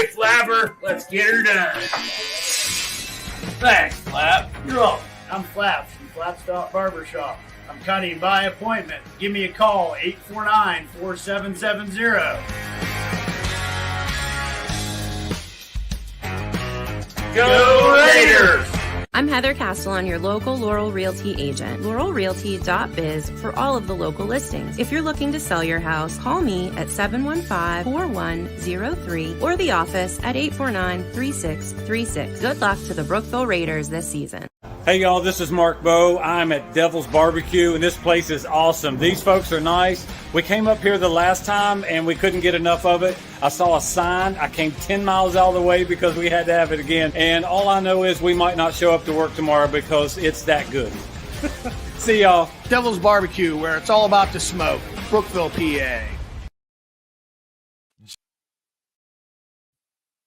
right, Flapper, let's get her done. Thanks, Flap. You're welcome. I'm Flaps from Flapstop Barbershop. I'm cutting by appointment. Give me a call, 849-4770. Go Raiders! I'm Heather Castellan, your local Laurel Realty agent. LaurelRealty.biz for all of the local listings. If you're looking to sell your house, call me at 715-4103 or the office at 849-3636. Good luck to the Brookville Raiders this season. Hey y'all, this is Mark Bowe. I'm at Devil's Barbecue and this place is awesome. These folks are nice. We came up here the last time and we couldn't get enough of it. I saw a sign. I came 10 miles out of the way because we had to have it again. And all I know is we might not show up to work tomorrow because it's that good. See y'all. Devil's Barbecue, where it's all about the smoke. Brookville, PA.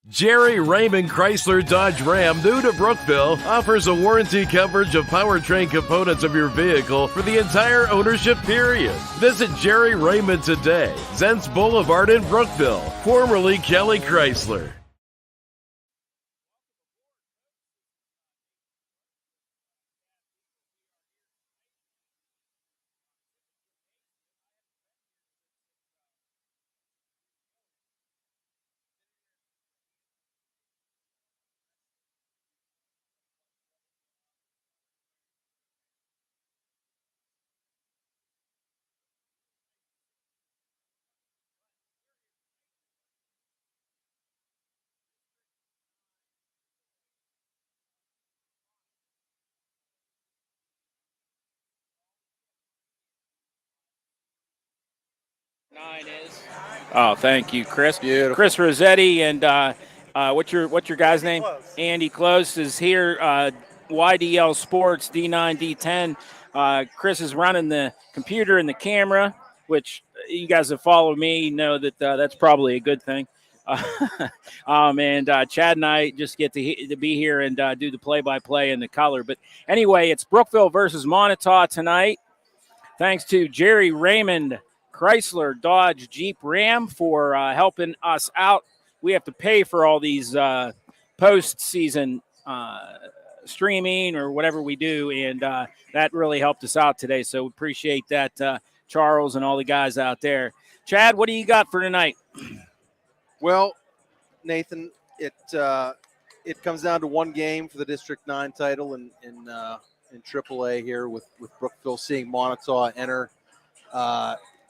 Jerry Raymond Chrysler Dodge Ram, new to Brookville, offers a warranty coverage of powertrain components of your vehicle for the entire ownership period. Visit Jerry Raymond today, Zents Boulevard in Brookville, formerly Kelly Chrysler. Oh, thank you, Chris. Beautiful. Chris Rossetti and what's your guy's name? Andy Close is here. YDL Sports D9 D10. Chris is running the computer and the camera, which you guys that follow me know that that's probably a good thing. And Chad and I just get to be here and do the play-by-play and the color. But anyway, it's Brookville versus Moniteau tonight. Thanks to Jerry Raymond Chrysler Dodge Jeep Ram for helping us out. We have to pay for all these post-season streaming or whatever we do, and that really helped us out today. So we appreciate that, Charles and all the guys out there. Chad, what do you got for tonight? Well, Nathan, it comes down to one game for the District 9 title in AAA here with Brookville seeing Moniteau enter.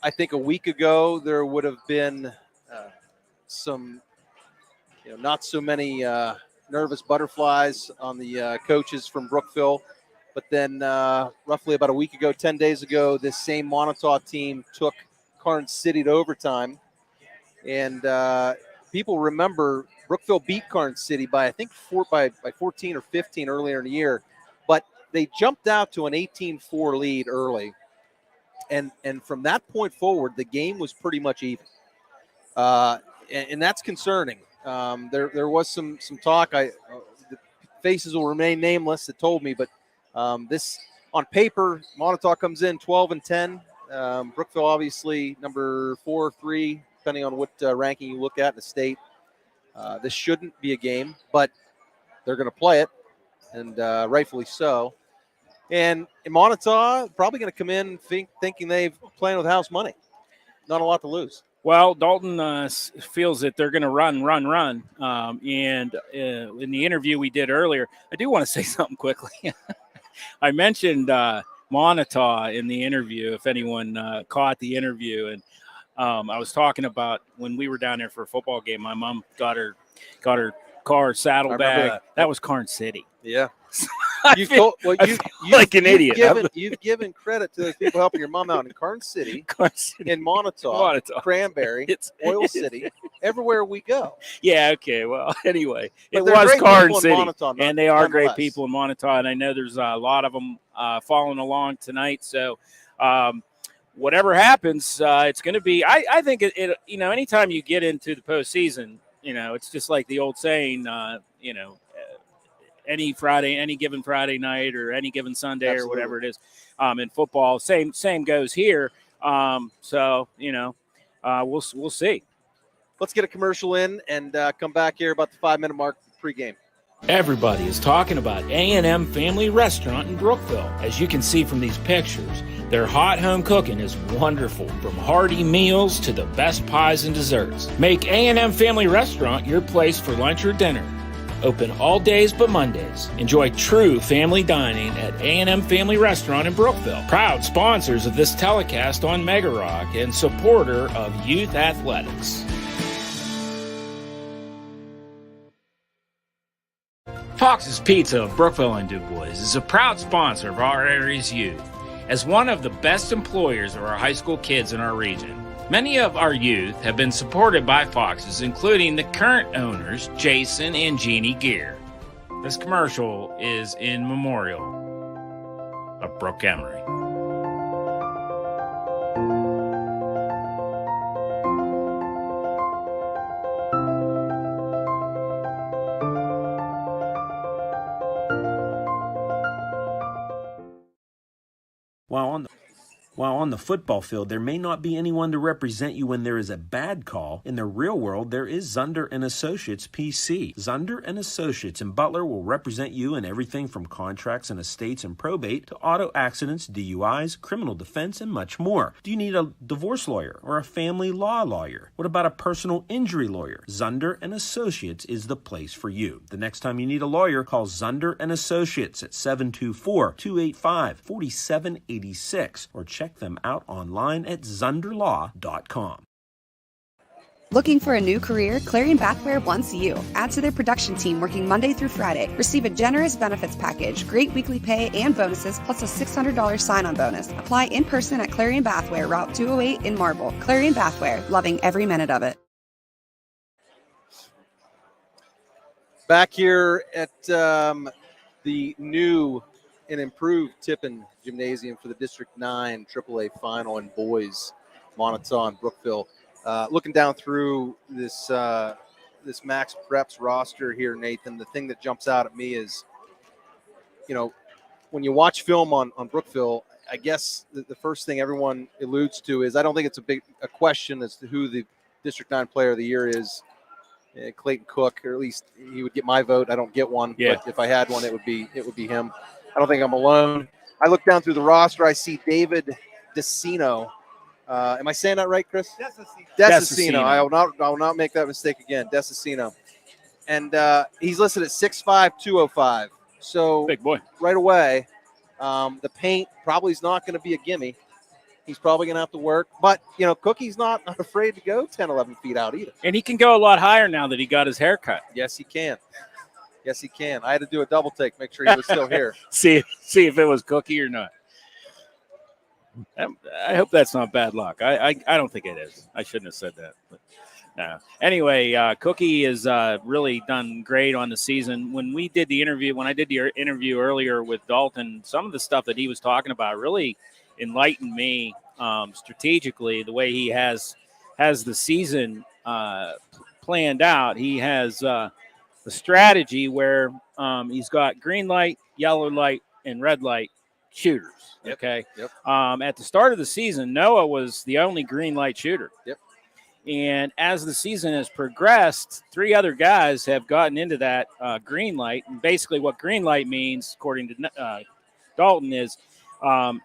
I think a week ago there would have been some, not so many nervous butterflies on the coaches from Brookville. But then roughly about a week ago, 10 days ago, this same Moniteau team took Karnes City to overtime. And people remember Brookville beat Karnes City by, I think, by 14 or 15 earlier in the year. But they jumped out to an 18-4 lead early. And from that point forward, the game was pretty much even. And that's concerning. There was some talk. The faces will remain nameless that told me, but this on paper, Moniteau comes in 12-10. Brookville obviously number 4 or 3, depending on what ranking you look at in the state. This shouldn't be a game, but they're going to play it, and rightfully so. And Moniteau probably going to come in thinking they've playing with house money. Not a lot to lose. Well, Dalton feels that they're going to run. And in the interview we did earlier, I do want to say something quickly. I mentioned Moniteau in the interview, if anyone caught the interview. And I was talking about when we were down there for a football game, my mom got her car saddlebag. That was Karnes City. Yeah. I feel like an idiot. You've given credit to those people helping your mom out in Karnes City, in Moniteau, Cranberry, Oil City, everywhere we go. Yeah, okay. Well, anyway, it was Karnes City, and they are great people in Moniteau, and I know there's a lot of them following along tonight. So whatever happens, it's going to be – I think, it anytime you get into the postseason, it's just like the old saying, any given Friday night or any given Sunday Absolutely. Or whatever it is in football. Same goes here. We'll see. let's get a commercial in and come back here about the 5-minute mark pregame. Everybody is talking about A&M Family Restaurant in Brookville. As you can see from these pictures, their hot home cooking is wonderful, from hearty meals to the best pies and desserts. Make A&M Family Restaurant your place for lunch or dinner. Open all days but Mondays. Enjoy true family dining at A&M Family Restaurant in Brookville. Proud sponsors of this telecast on Mega Rock and supporter of youth athletics. Fox's Pizza of Brookville and DuBois is a proud sponsor of our area's youth. As one of the best employers of our high school kids in our region, many of our youth have been supported by Fox's, including the current owners, Jason and Jeannie Gear. This commercial is in memorial of Brooke Emery. While on the football field, there may not be anyone to represent you when there is a bad call. In the real world, there is Zunder & Associates PC. Zunder & Associates in Butler will represent you in everything from contracts and estates and probate to auto accidents, DUIs, criminal defense, and much more. Do you need a divorce lawyer or a family law lawyer? What about a personal injury lawyer? Zunder & Associates is the place for you. The next time you need a lawyer, call Zunder & Associates at 724-285-4786 or check them out online at zunderlaw.com. Looking for a new career? Clarion Bathware wants you. Add to their production team working Monday through Friday. Receive a generous benefits package, great weekly pay and bonuses, plus a $600 sign-on bonus. Apply in person at Clarion Bathware, Route 208 in Marble. Clarion Bathware, loving every minute of it. Back here at the new and improved Tippin Gymnasium for the District 9 AAA Final in boys, Moniteau and Brookville. Looking down through this this Max Preps roster here, Nathan, the thing that jumps out at me is, when you watch film on Brookville, I guess the first thing everyone alludes to is I don't think it's a question as to who the District 9 Player of the Year is. Clayton Cook, or at least he would get my vote. I don't get one, but if I had one, it would be him. I don't think I'm alone. I look down through the roster. I see David Decino. Am I saying that right, Chris? Decino. I will not make that mistake again. Decino. And he's listed at 6'5", 205. So big boy. Right away, the paint probably is not going to be a gimme. He's probably going to have to work. But, Cookie's not afraid to go 10, 11 feet out either. And he can go a lot higher now that he got his hair cut. Yes, he can. Yes, he can. I had to do a double take, make sure he was still here. see if it was Cookie or not. I hope that's not bad luck. I don't think it is. I shouldn't have said that. But no. Anyway, Cookie has really done great on the season. When I did the interview earlier with Dalton, some of the stuff that he was talking about really enlightened me strategically. The way he has the season planned out, he has the strategy where he's got green light, yellow light, and red light shooters. Okay. Yep. At the start of the season, Noah was the only green light shooter. Yep. And as the season has progressed, 3 other guys have gotten into that green light. And basically what green light means, according to Dalton, is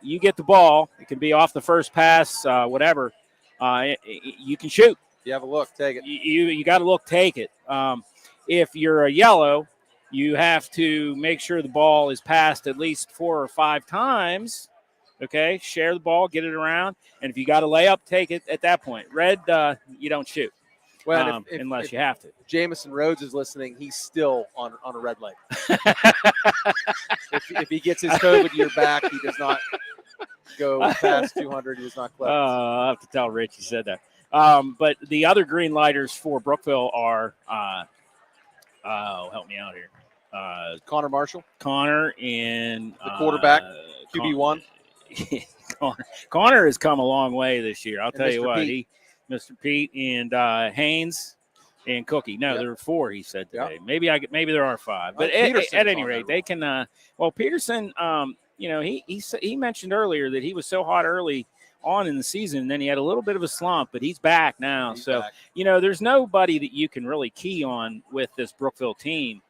you get the ball. It can be off the first pass, whatever. You can shoot. You have a look, take it. You got to look, take it. If you're a yellow, you have to make sure the ball is passed at least 4 or 5 times. Okay, share the ball, get it around, and if you got a layup, take it at that point. Red, you don't shoot. Well, unless you have to. Jamison Rhodes is listening, he's still on a red light. if he gets his COVID year back, he does not go past 200. He does not collect. I'll have to tell Rich he said that. But the other green lighters for Brookville are help me out here. Connor Marshall. Connor and the quarterback, QB1. Connor has come a long way this year. I'll tell Mr. you what. Pete. Mr. Pete and Haynes and Cookie. No, there were 4, he said today. Yep. Maybe there are 5. But at any rate, they can Peterson, he mentioned earlier that he was so hot early on in the season, and then he had a little bit of a slump, but he's back now. He's so, back. there's nobody that you can really key on with this Brookville team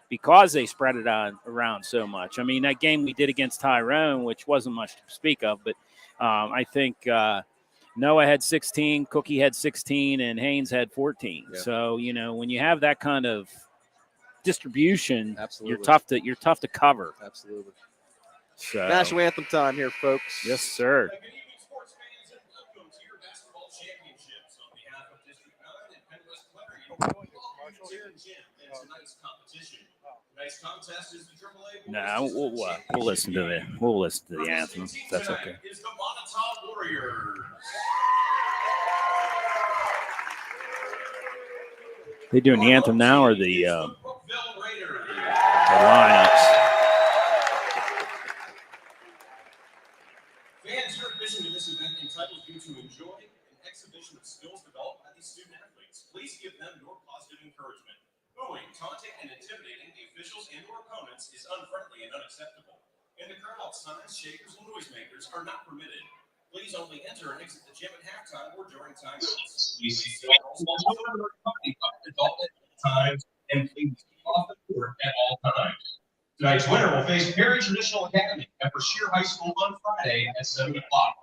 because they spread it around so much. I mean, that game we did against Tyrone, which wasn't much to speak of, but I think Noah had 16, Cookie had 16, and Haynes had 14. Yeah. So, when you have that kind of distribution, Absolutely. you're tough to cover. Absolutely. So, National anthem time here, folks. yes, sir. Good evening, sports fans, and welcome to your basketball championships. On behalf of District 9 and Penn West Clarion, welcome to Jim and tonight's competition. Tonight's contest is the AAA. No, we'll listen to the anthem. If that's okay. Is the Moniteau Warriors. They doing the anthem now or the Brookville Raiders. lineups? Fans, your admission to this event entitles you to enjoy an exhibition of skills developed by these student athletes. Please give them your positive encouragement. Booing, taunting, and intimidating the officials and or opponents is unfriendly and unacceptable. In the crowd, signs, shakers, and noisemakers are not permitted. Please only enter and exit the gym at halftime or during timeouts. We see children are accompanied by an adult at all times, and please keep off the court at all times. Tonight's winner will face Perry Traditional Academy at Brashear High School on Friday at 7 o'clock.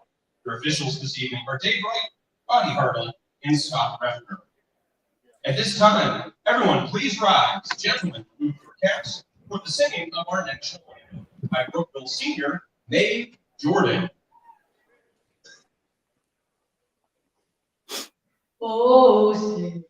Your officials this evening are Dave Wright, Bonnie Hartle, and Scott Refner. At this time, everyone please rise. Gentlemen, move your caps for the singing of our national anthem by Brookville senior Mae Jordan. Oh, say,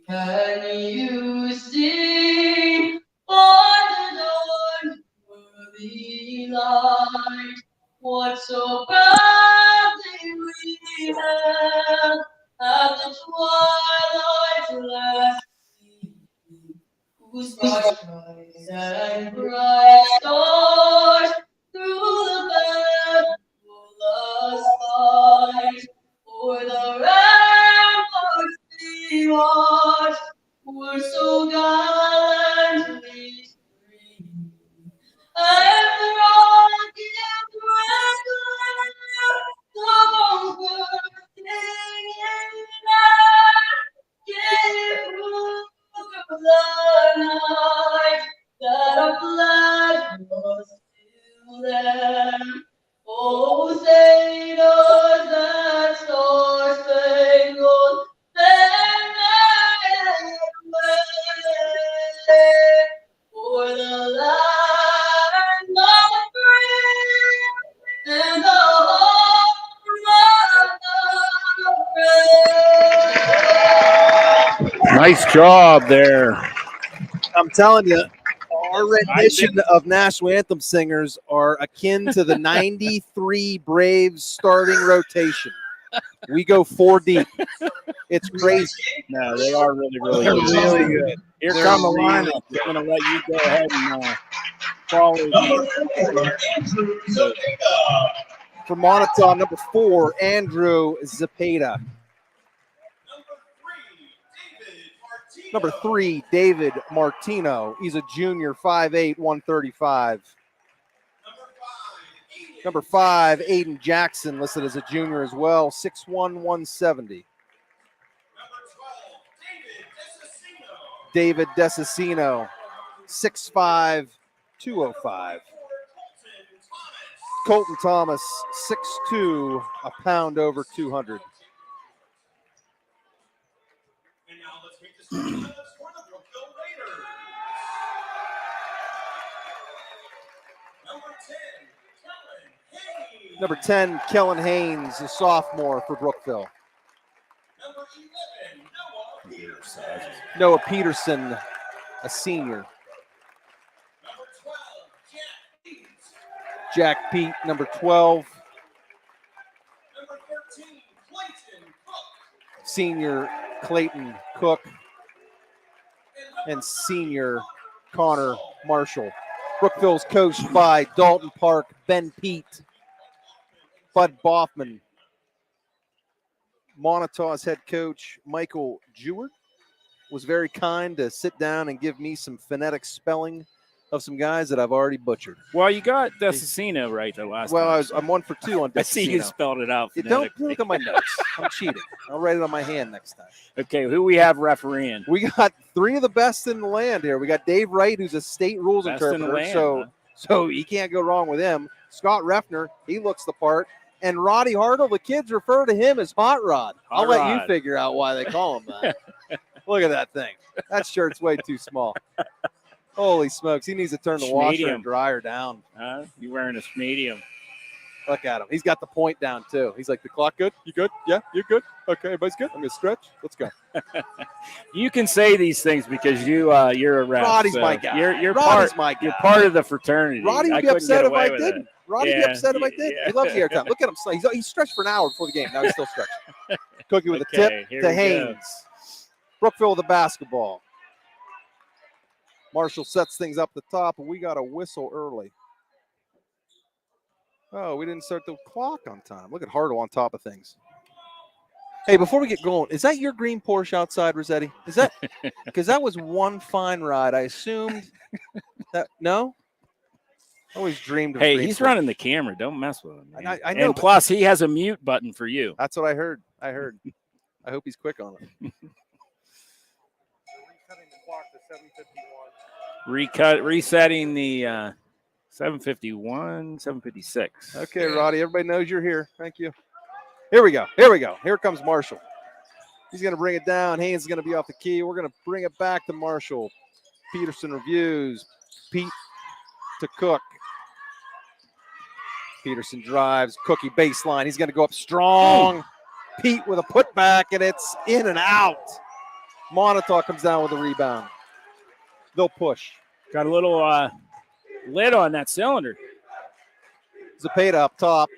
can you see on the dawn worthy light what so proudly we hailed at the twilight's last gleaming, whose bright skies and bright stars through the boundless skies o'er the ramparts we watched were so gallantly streaming, and the rocket crackling, the bombs bursting in air, gave proof of the night that our flag was still there. Oh, say does that star-spangled banner wave for the land of free and the home of the brave. Nice job there. I'm telling you, our rendition of national anthem singers are akin to the 93 Braves starting rotation. We go 4 deep. It's crazy. No, they are really, really They're good. really good. Here They're come the really lineup. They're going to let you go ahead and follow. Andrew Zepeda. For Moniteau, number 4, Andrew Zepeda. Number 3, David Martino. He's a junior, 5'8", 135. Number 5, Aiden Jackson, listed as a junior as well, 6'1", 170. David Desicino, 6'5", 205. Colton Thomas, 6'2", a pound over 200. And now let's meet the starting lineups for the Brookville Raiders. Number 10, Kellen Haynes. Number 10, Kellen Haynes, a sophomore for Brookville. Number 11, Noah Peterson. Noah Peterson, a senior. Number 12, Jack Peet. Jack Pete, number 12, Number 13, Clayton Cook. senior Clayton Cook, and senior Connor Marshall. Brookville's coached by Dalton Park, Ben Pete, Bud Boffman. Monitau's head coach, Michael Jewett, was very kind to sit down and give me some phonetic spelling of some guys that I've already butchered. Well, you got Desicino right the last Well, time. I'm 1 for 2 on Desicino. I see you spelled it out. Don't look at my notes. I'm cheating. I'll write it on my hand next time. Okay, who we have refereeing? We got 3 of the best in the land here. We got Dave Wright, who's a state rules Best in the interpreter, land, so he can't go wrong with him. Scott Reffner, he looks the part. And Roddy Hartle, the kids refer to him as Hot Rod. I'll let you figure out why they call him that. Look at that thing. That shirt's way too small. Holy smokes. He needs to turn the washer and dryer down. You wearing a medium. Look at him. He's got the point down, too. He's like, the clock good? You good? Yeah, you good? Okay, everybody's good? I'm going to stretch. Let's go. You can say these things because you're a ref. Roddy's my guy. You're Roddy's my guy. You're part of the fraternity. Roddy would be upset if I didn't. Roddy would be upset if I did. Yeah. He loves the airtime. Look at him. He's stretched for an hour before the game. Now he's still stretching. Cookie with a tip to Haynes. Brookville with the basketball. Marshall sets things up the top, and we got a whistle early. Oh, we didn't start the clock on time. Look at Hartle on top of things. Hey, before we get going, is that your green Porsche outside, Rossetti? Is that because that was one fine ride? I assumed that. No, I always dreamed of. Hey, green he's Porsche. running the camera. Don't mess with him. Man. I know. And plus, he has a mute button for you. That's what I heard. I hope he's quick on it. Resetting the 7:51, 7:56. Okay, Roddy. Everybody knows you're here. Thank you. Here we go. Here comes Marshall. He's going to bring it down. Haynes is going to be off the key. We're going to bring it back to Marshall. Peterson reviews. Pete to Cook. Peterson drives. Cookie baseline. He's going to go up strong. Pete with a putback, and it's in and out. Moniteau comes down with a rebound. They'll push. Got a little lid on that cylinder. Zepeda up top.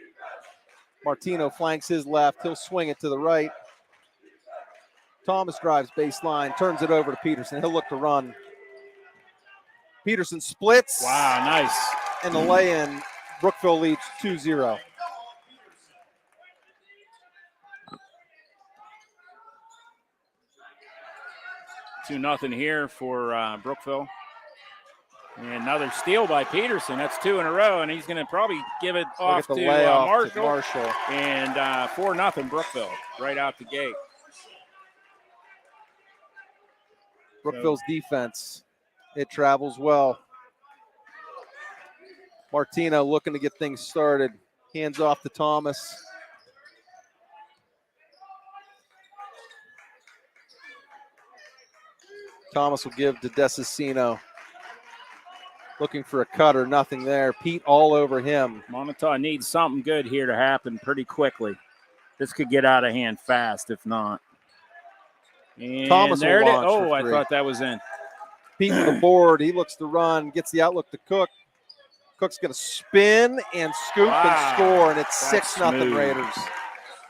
Martino flanks his left. He'll swing it to the right. Thomas drives baseline, turns it over to Peterson. He'll look to run. Peterson splits. Wow, nice. And the lay-in, Brookville leads 2-0. Two nothing here for Brookville. And another steal by Peterson. That's 2 in a row, and he's going to probably give it off to Marshall. And 4-0 Brookville right out the gate. Brookville's defense, it travels well. Martino looking to get things started. Hands off to Thomas. Thomas will give to Desicino. Looking for a cutter, nothing there. Pete all over him. Moniteau needs something good here to happen pretty quickly. This could get out of hand fast if not. And Thomas there will it is. launch Oh, for I three. thought that was in. Pete with the board. He looks to run, gets the outlook to Cook. Cook's going to spin and scoop and score, and it's 6-0 Raiders.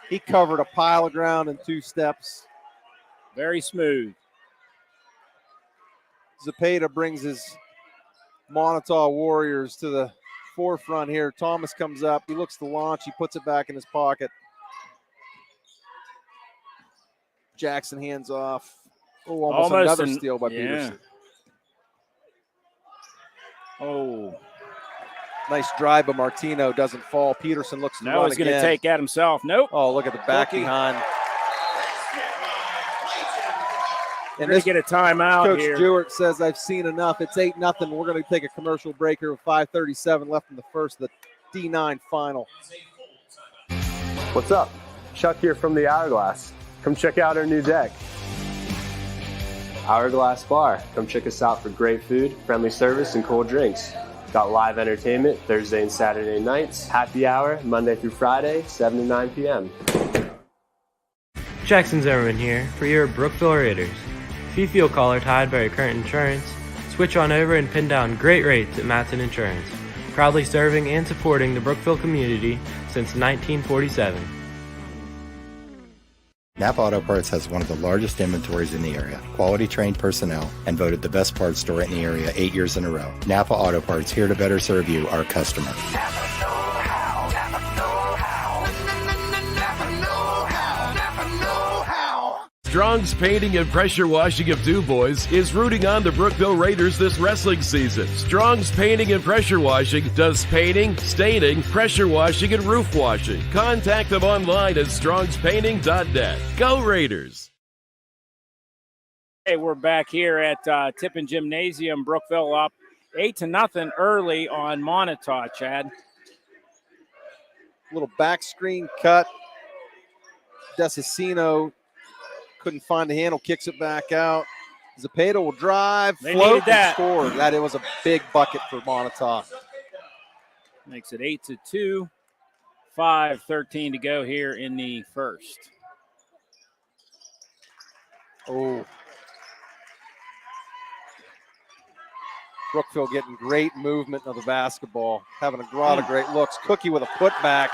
He covered a pile of ground in 2 steps. Very smooth. Zepeda brings his Moniteau Warriors to the forefront here. Thomas comes up. He looks to launch. He puts it back in his pocket. Jackson hands off. Oh, almost another steal by Peterson. Oh. Nice drive by Martino. Doesn't fall. Peterson looks to run Now he's going to take at himself. Nope. Oh, look at the back behind. And they get a timeout Coach here. Stewart says, I've seen enough. It's 8-0. We're going to take a commercial break here with 5:37 left in the first of the D9 final. What's up? Chuck here from the Hourglass. Come check out our new deck. Hourglass Bar. Come check us out for great food, friendly service, and cold drinks. Got live entertainment Thursday and Saturday nights. Happy hour Monday through Friday, 7 to 9 p.m. Jackson Zimmerman here for your Brookville Raiders. If you feel collar-tied by your current insurance, switch on over and pin down great rates at Matson Insurance, proudly serving and supporting the Brookville community since 1947. Napa Auto Parts has one of the largest inventories in the area, quality trained personnel, and voted the best parts store in the area 8 years in a row. Napa Auto Parts, here to better serve you, our customer. Strong's Painting and Pressure Washing of DuBois is rooting on the Brookville Raiders this wrestling season. Strong's Painting and Pressure Washing does painting, staining, pressure washing, and roof washing. Contact them online at strongspainting.net. Go Raiders! Hey, we're back here at Tippin Gymnasium. Brookville up 8-0 early on Moniteau, Chad. Little back screen cut. Desicino couldn't find the handle, kicks it back out. Zapata will drive, They float, needed that. and score. That it was a big bucket for Moniteau. Makes it 8-2. 5:13 to go here in the first. Oh. Brookville getting great movement of the basketball, having a lot of great looks. Cookie with a putback.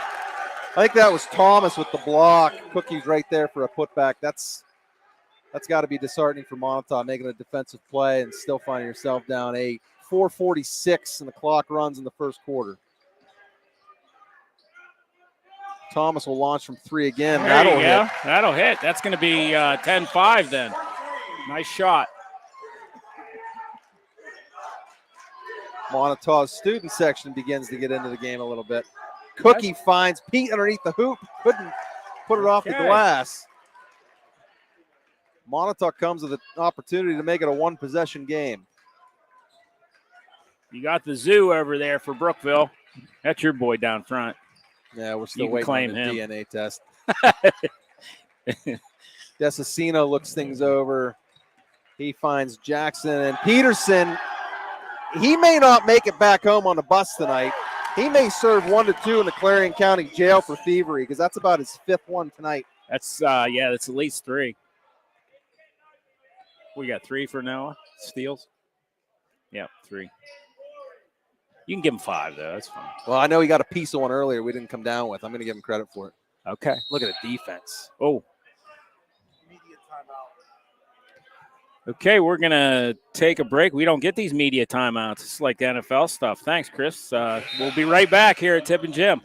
I think that was Thomas with the block. Cookie's right there for a putback. That's got to be disheartening for Moniteau, making a defensive play and still finding yourself down 8. 4:46 and the clock runs in the first quarter. Thomas will launch from 3 again. That'll hit. That'll hit. That's going to be 10-5 then. Nice shot. Monitau's student section begins to get into the game a little bit. Cookie finds Pete underneath the hoop. Couldn't put it off the glass. Moniteau comes with an opportunity to make it a one-possession game. You got the zoo over there for Brookville. That's your boy down front. Yeah, we're still You can waiting claim on the him. DNA test. Desicino looks things over. He finds Jackson and Peterson. He may not make it back home on the bus tonight. He may serve 1 to 2 in the Clarion County Jail for thievery because that's about his 5th one tonight. That's that's at least 3. We got 3 for Noah steals. Yeah, 3. You can give him 5 though. That's fine. Well, I know he got a piece of one earlier we didn't come down with. I'm going to give him credit for it. Okay. Look at the defense. Oh. Okay, we're going to take a break. We don't get these media timeouts. It's like the NFL stuff. Thanks, Chris. We'll be right back here at Tippin Gym.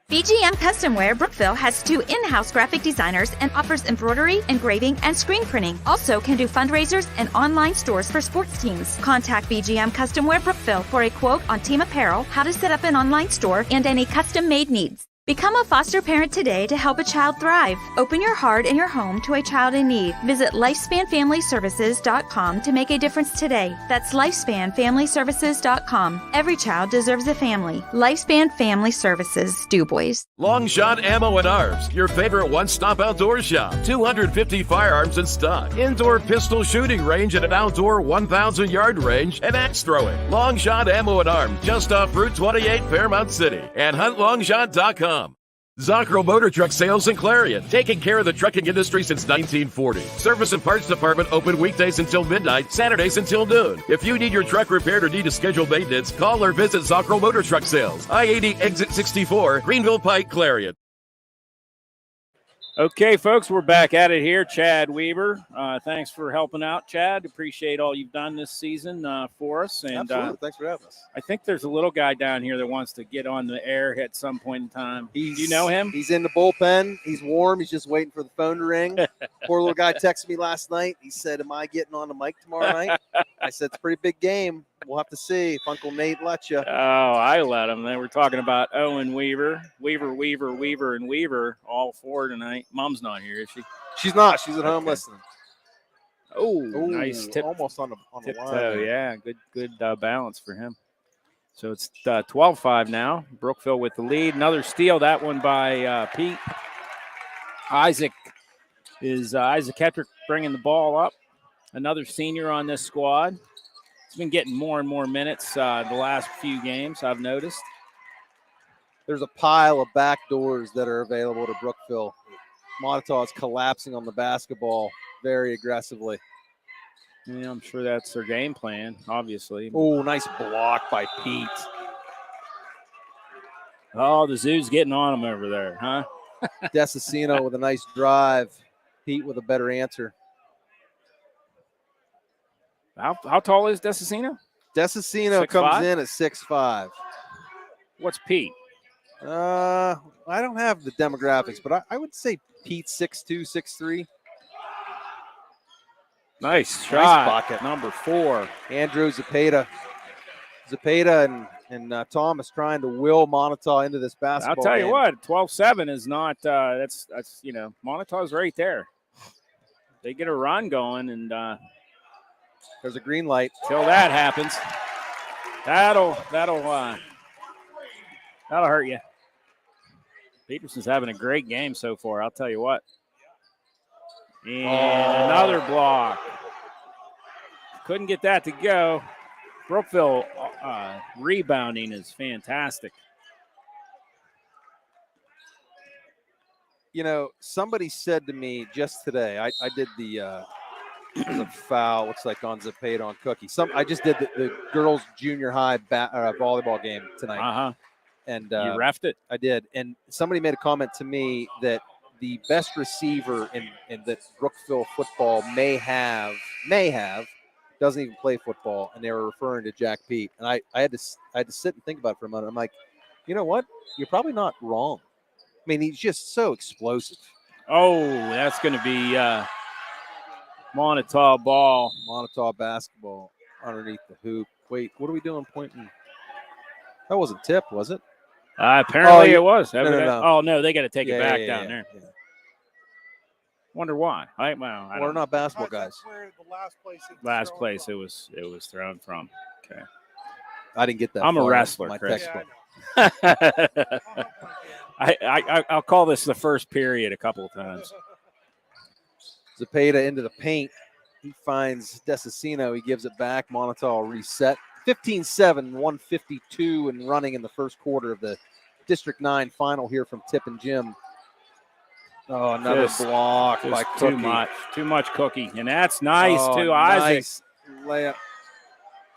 BGM Customware Brookville has 2 in-house graphic designers and offers embroidery, engraving, and screen printing. Also can do fundraisers and online stores for sports teams. Contact BGM Customware Brookville for a quote on team apparel, how to set up an online store, and any custom-made needs. Become a foster parent today to help a child thrive. Open your heart and your home to a child in need. Visit lifespanfamilyservices.com to make a difference today. That's lifespanfamilyservices.com. Every child deserves a family. Lifespan Family Services, DuBois. Longshot Ammo and Arms, your favorite one-stop outdoor shop. 250 firearms in stock. Indoor pistol shooting range and an outdoor 1,000-yard range and axe throwing. Longshot Ammo and Arms, just off Route 28, Fairmount City. And huntlongshot.com. Zocro Motor Truck Sales in Clarion, taking care of the trucking industry since 1940. Service and parts department open weekdays until midnight, Saturdays until noon. If you need your truck repaired or need to schedule maintenance, call or visit Zocro Motor Truck Sales, I-80 Exit 64, Greenville Pike, Clarion. Okay, folks, we're back at it here. Chad Weaver, thanks for helping out, Chad. Appreciate all you've done this season for us. And Absolutely. Thanks for having us. I think there's a little guy down here that wants to get on the air at some point in time. Do you know him? He's in the bullpen. He's warm. He's just waiting for the phone to ring. Poor little guy texted me last night. He said, am I getting on the mic tomorrow night? I said, it's a pretty big game. We'll have to see if Uncle Nate lets you. Oh, I let him. Then we're talking about Owen Weaver, and Weaver, all 4 tonight. Mom's not here, is she? She's not. She's at home listening. Oh, nice tip. Almost on the tiptoe, line. yeah. Good balance for him. So it's 12-5 now. Brookville with the lead. Another steal. That one by Pete. Isaac Kettrick bringing the ball up. Another senior on this squad. He's been getting more and more minutes the last few games, I've noticed. There's a pile of back doors that are available to Brookville. Moniteau is collapsing on the basketball very aggressively. Yeah, I'm sure that's their game plan, obviously. Oh, nice block by Pete. Oh, the Zoo's getting on him over there, huh? Desicino with a nice drive. Pete with a better answer. How tall is Desicino? Desicino 6'5"? comes in at 6'5". What's Pete? I don't have the demographics, but I would say Pete's 6'2", 6'3". Nice shot. bucket. Number 4. Andrew Zepeda. Zepeda and Thomas trying to will Moniteau into this I'll basketball tell you game. what, 12-7 is not, that's Monitau's right there. They get a run going, and there's a green light. Till that happens, that'll hurt you. Peterson's having a great game so far, I'll tell you what. And another block. Couldn't get that to go. Brookville rebounding is fantastic. Somebody said to me just today, I did the foul, looks like on Zepeda on Cookie. I just did the girls junior high volleyball game tonight. Uh-huh. And you reffed it? I did. And somebody made a comment to me that the best receiver in that Brookville football may have, doesn't even play football, and they were referring to Jack Pete. And I had to sit and think about it for a moment. I'm like, you know what? You're probably not wrong. I mean, he's just so explosive. Oh, that's going to be Moniteau ball. Moniteau basketball underneath the hoop. Wait, what are we doing pointing? That wasn't tip, was it? Apparently it was. No. Oh, no, they got to take it back down there. there. Wonder why. We're not basketball guys. Last place it was thrown from. Okay. I didn't get that. I'm a wrestler, my Chris. textbook. I'll call this the first period a couple of times. Zepeda into the paint. He finds Desicino. He gives it back. Moniteau reset. 15-7, 152 and running in the first quarter of the District 9 final here from Tip and Jim. Oh, another block by Cookie. Too much Cookie. And that's nice, too, Isaac. Nice layup.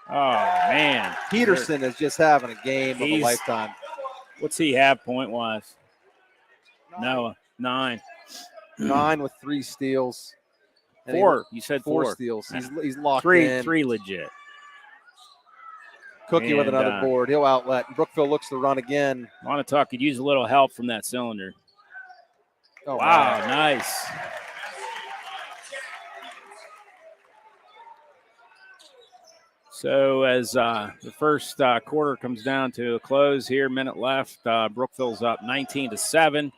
Oh, man. Peterson is just having a game of a lifetime. What's he have point-wise? Noah, 9. 9 with 3 steals. And 4. You said 4 steals. He's locked in. 3 legit. Cookie with another board. He'll outlet. Brookville looks to run again. Moniteau could use a little help from that cylinder. Oh, wow, nice. So as the first quarter comes down to a close here, minute left, Brookville's up 19-7.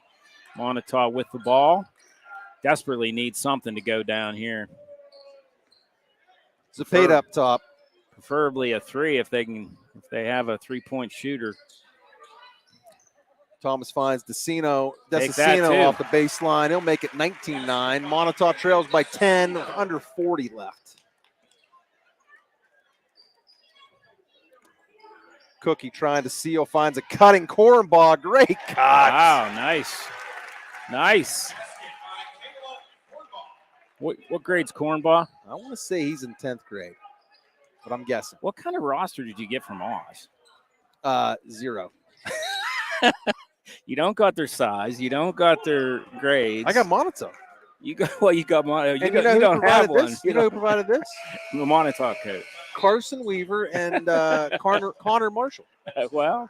Moniteau with the ball. Desperately needs something to go down here. Zepeda up top. Preferably a 3 if they have a 3-point shooter. Thomas finds Desicino off the baseline. He'll make it 19-9. Moniteau trails by 10, under 40 left. Cookie trying to seal, finds a cutting Cornball. Great cut. Wow, nice. What grade's Cornball? I want to say he's in 10th grade, but I'm guessing. What kind of roster did you get from Oz? 0. You don't got their size. You don't got their grades. I got Moniteau. You got Moniteau. You don't have one. You know who provided this? The Moniteau coach. Carson Weaver and Connor Marshall. Well,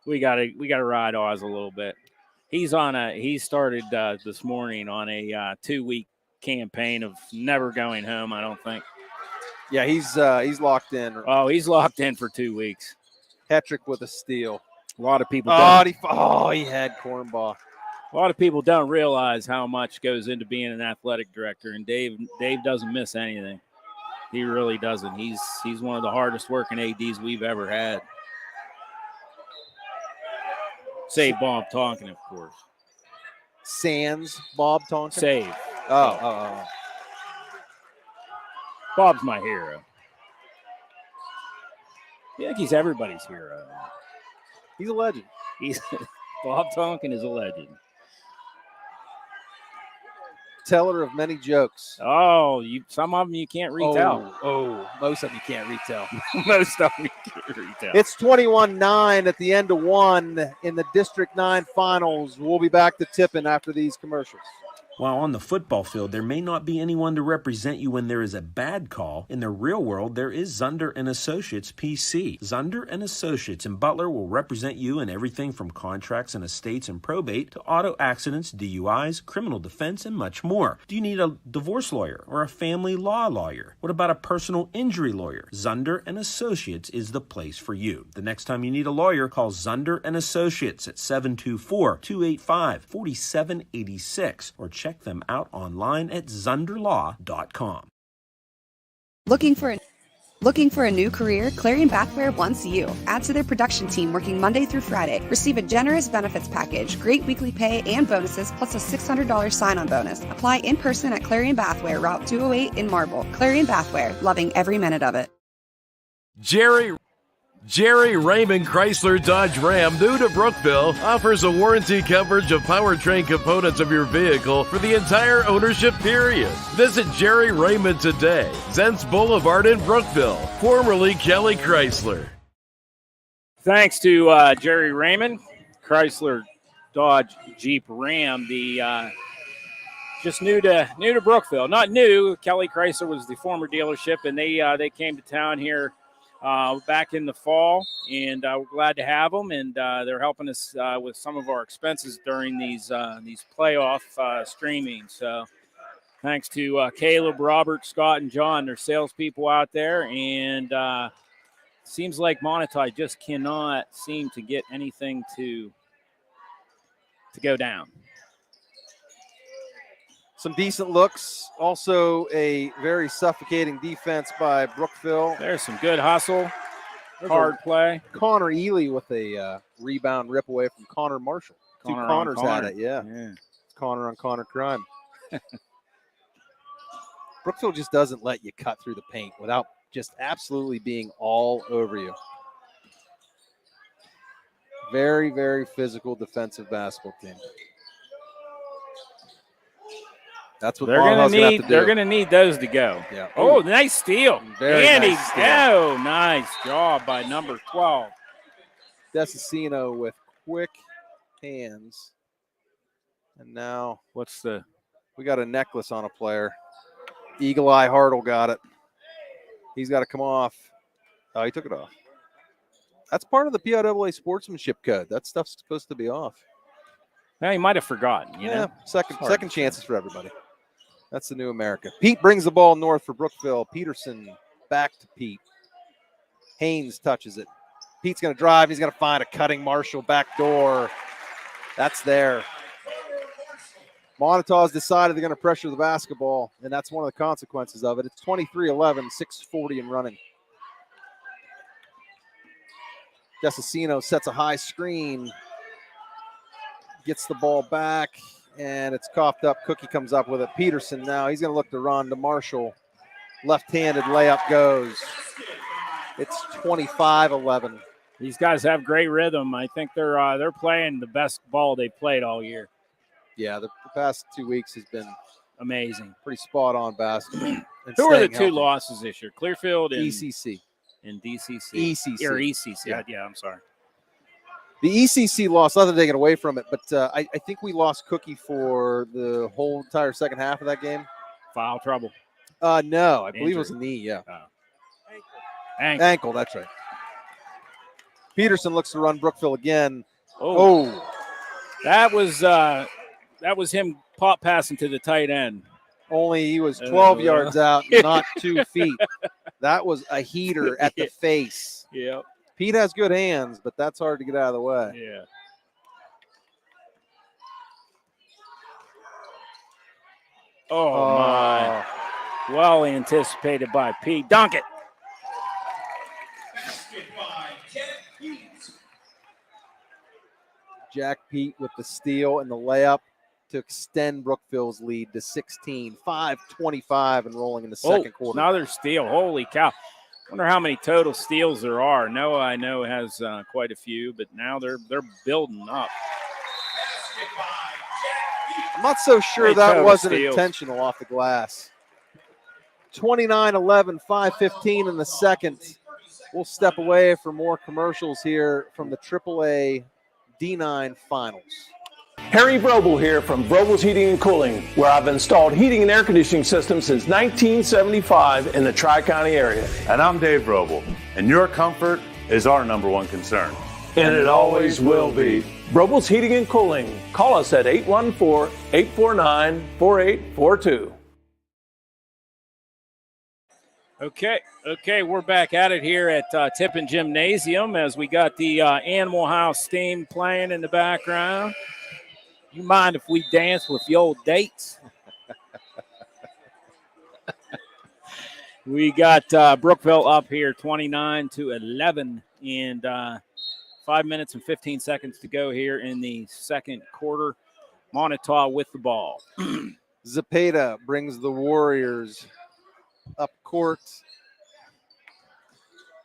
we gotta ride Oz a little bit. He started this morning on a 2-week campaign of never going home, I don't think. Yeah, he's locked in. Oh, he's locked in for 2 weeks. Hetrick with a steal. A lot of people he had Cornball. A lot of people don't realize how much goes into being an athletic director, and Dave doesn't miss anything. He really doesn't. He's one of the hardest working ADs we've ever had. Save Bob Tonkin, of course. Sans Bob Tonkin? Save. Oh. Bob's my hero. I think he's everybody's hero. He's a legend. Bob Tonkin is a legend. Teller of many jokes. Oh, some of them you can't retell. Oh, most of them you can't retell. Most of them you can't retell. It's 21-9 at the end of 1 in the District 9 finals. We'll be back to Tippin after these commercials. While on the football field, there may not be anyone to represent you when there is a bad call, in the real world, there is Zunder and Associates PC. Zunder and Associates in Butler will represent you in everything from contracts and estates and probate to auto accidents, DUIs, criminal defense, and much more. Do you need a divorce lawyer or a family law lawyer? What about a personal injury lawyer? Zunder and Associates is the place for you. The next time you need a lawyer, call Zunder and Associates at 724-285-4786 or check them out online at zunderlaw.com. Looking for a new career? Clarion Bathware wants you. Add to their production team working Monday through Friday. Receive a generous benefits package, great weekly pay and bonuses, plus a $600 sign-on bonus. Apply in person at Clarion Bathware, Route 208 in Marble. Clarion Bathware, loving every minute of it. Jerry Raymond Chrysler Dodge Ram, new to Brookville, offers a warranty coverage of powertrain components of your vehicle for the entire ownership period. Visit Jerry Raymond today, Zents Boulevard in Brookville, formerly Kelly Chrysler. Thanks to Jerry Raymond, Chrysler Dodge Jeep Ram, the just new to Brookville. Not new. Kelly Chrysler was the former dealership, and they came to town here back in the fall, and we're glad to have them. And they're helping us with some of our expenses during these playoff streaming. So thanks to Caleb, Robert, Scott, and John, their salespeople out there. And seems like Moniteau just cannot seem to get anything to go down. Some decent looks. Also a very suffocating defense by Brookville. There's some good hustle. Hard play. Connor Ely with a rebound rip away from Connor Marshall. Two Connors had it, yeah. It's Connor on Connor crime. Brookville just doesn't let you cut through the paint without just absolutely being all over you. Very, very physical defensive basketball team. That's what they're going to have to do. They're going to need those to go. Yeah. Oh, nice steal. Very nice steal. Nice job by number 12. Desicino with quick hands. And now we got a necklace on a player. Eagle Eye Hartle got it. He's got to come off. Oh, he took it off. That's part of the PIAA sportsmanship code. That stuff's supposed to be off. Now he might have forgotten. You know? Second chances for everybody. That's the new America. Pete brings the ball north for Brookville. Peterson back to Pete. Haynes touches it. Pete's going to drive. He's going to find a cutting Marshall back door. That's there. Moniteau has decided they're going to pressure the basketball, and that's one of the consequences of it. It's 23-11, 6:40 and running. Desicino sets a high screen. Gets the ball back, and it's coughed up. Cookie comes up with it. Peterson now. He's going to look to run to Marshall. Left-handed layup goes. It's 25-11. These guys have great rhythm. I think they're playing the best ball they've played all year. Yeah, the past 2 weeks has been amazing. Pretty spot-on basketball. Who are the two losses this year? Clearfield and ECC. And DCC. ECC. Or ECC. Yeah, I'm sorry. The ECC lost, not to take it away from it, but I think we lost Cookie for the whole entire second half of that game. Foul trouble. No, I believe it was a knee, yeah. Ankle, that's right. Peterson looks to run Brookville again. Oh. That was him pop passing to the tight end. Only he was 12 yards out, not 2 feet. That was a heater at the face. Yep. Pete has good hands, but that's hard to get out of the way. Yeah. Oh, my. Well anticipated by Pete. Dunk it. Jack Pete with the steal and the layup to extend Brookville's lead to 16. 5:25 and rolling in the second quarter. Another steal. Holy cow. Wonder how many total steals there are. Noah, I know, has quite a few, but now they're building up. I'm not so sure that wasn't intentional off the glass. 29-11, 5:15 in the second. We'll step away for more commercials here from the AAA D9 Finals. Harry Vrobel here from Vrobel's Heating and Cooling, where I've installed heating and air conditioning systems since 1975 in the Tri-County area. And I'm Dave Vrobel, and your comfort is our number one concern. And it always will be. Vrobel's Heating and Cooling. Call us at 814-849-4842. Okay, we're back at it here at Tippin Gymnasium as we got the Animal House theme playing in the background. You mind if we dance with the old dates? We got Brookville up here 29-11 and 5 minutes and 15 seconds to go here in the second quarter. Moniteau with the ball. Zepeda brings the Warriors up court.